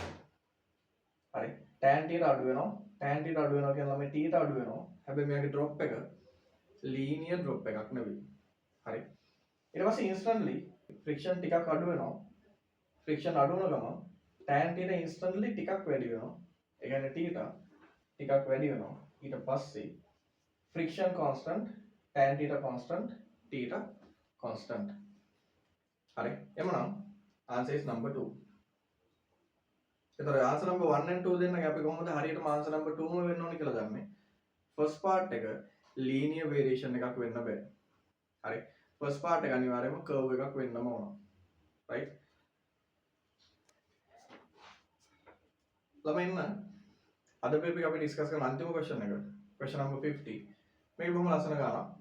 Speaker 1: හරි tan theta අඩු වෙනවා. tan theta අඩු වෙනවා කියන්නේ ළමයි theta අඩු වෙනවා. හැබැයි මේකේ drop එක linear drop එකක් නෙවෙයි. හරි. ඊට පස්සේ instantly friction ටිකක් අඩු වෙනවා. friction අඩු වෙන ගමන් tan theta instantly ටිකක් වැඩි වෙනවා. ඒ කියන්නේ theta ටිකක් වැඩි වෙනවා. ඊට පස්සේ friction constant, tan theta constant, theta constant. හරි. එමනම් answer is number 2. එතකොට answer number 1 and 2 දෙන්නගේ අපි කොහොමද හරියටම answer number 2ම වෙන්න ඕනේ කියලා දන්නේ. first part එක linear variation එකක් වෙන්න බෑ. හරි. first part එක අනිවාර්යයෙන්ම curve එකක් වෙන්නම ඕන. right? ළමයි ඉන්න අද paper එක අපි discuss කරන අන්තිම question එක. question number 50. මේක බොහොම ලස්සන ගානක්.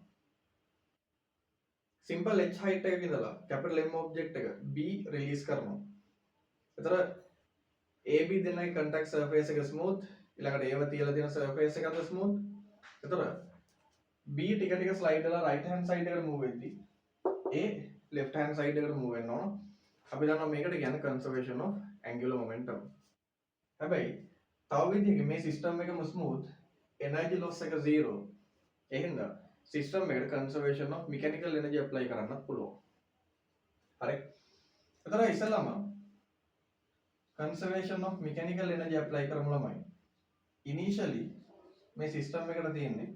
Speaker 1: simple h height එකක ඉඳලා capital M object එක B release කරනවා. එතකොට AB දෙන්නගේ contact surface එක smooth, ඊළඟට ඒව තියලා තියෙන surface එකද smooth. එතකොට B ටික ටික slide වෙලා right hand side එකට move වෙද්දී A left hand side එකට move වෙන්න ඕන. අපි දන්නවා මේකට කියන්නේ conservation of angular momentum. හැබැයි තව විදිහකින් මේ system එකම smooth, energy loss එක 0. එහෙනම් system එකට conservation of mechanical energy apply කරන්නත් පුළුවන්. හරි. එතකොට ඉස්සෙල්ලාම conservation of mechanical energy apply කරමු ළමයි. initially මේ system එකට තියෙන්නේ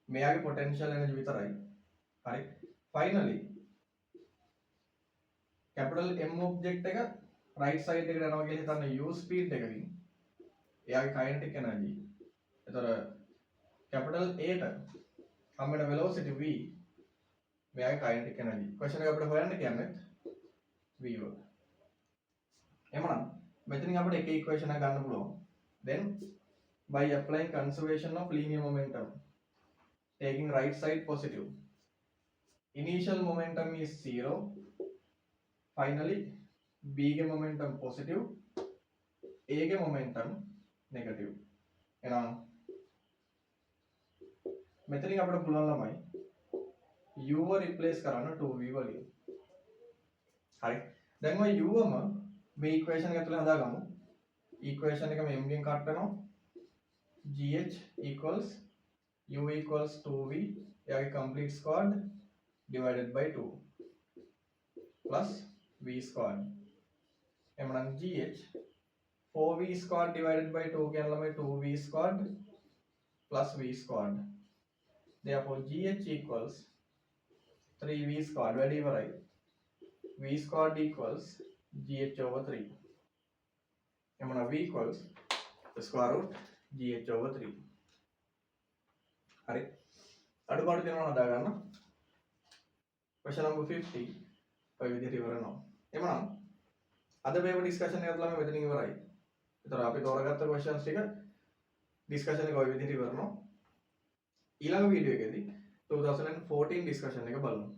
Speaker 1: මෙයාගේ potential energy විතරයි. හරි. finally capital M object එක right side එකට යනවා කියලා හිතන්න u speed එකකින් එයාගේ kinetic energy. එතකොට capital A ට හම්බෙන velocity v මෙයාගේ kinetic energy. question එක අපිට හොයන්න කියන්නේ v වල. එමනම් මෙතනින් අපිට එක equation එකක් ගන්න පුළුවන්. then by applying conservation of linear momentum taking right side positive, initial momentum is 0, finally B ගේ momentum positive, A ගේ momentum negative. එහෙනම් මෙතනින් අපිට පුළුවන් ළමයි u ව replace කරන්න 2v වලින්. හරි. දැන් ඔය u වම මේ equation එක ඇතුලේ හදාගමු. equation එක මේ m ගෙන් කට් වෙනවා. gh equals u equals 2v එයාගේ complete squared divided by 2 plus v squared. එමනම් gh 4v squared divided by 2 කියන ළමයි 2v squared plus v squared. Therefore gh equals 3v squared වැඩි ඉවරයි. v squared equals gh over 3. එමනම් v equals square root gh over 3. හරි. අඩුපාඩු දෙනවා හදාගන්න. question number 50 ඔය විදිහට ඉවරනවා. එමනම් අද වේව ඩිස්කෂන් එකත් ළමයි මෙතනින් ඉවරයි. ඒතර අපි තෝරාගත්ත questions ටික ඩිස්කෂන් එක ඔය විදිහට ඉවරනවා. ඊළඟ වීඩියෝ එකේදී 2014 ඩිස්කෂන් එක බලමු.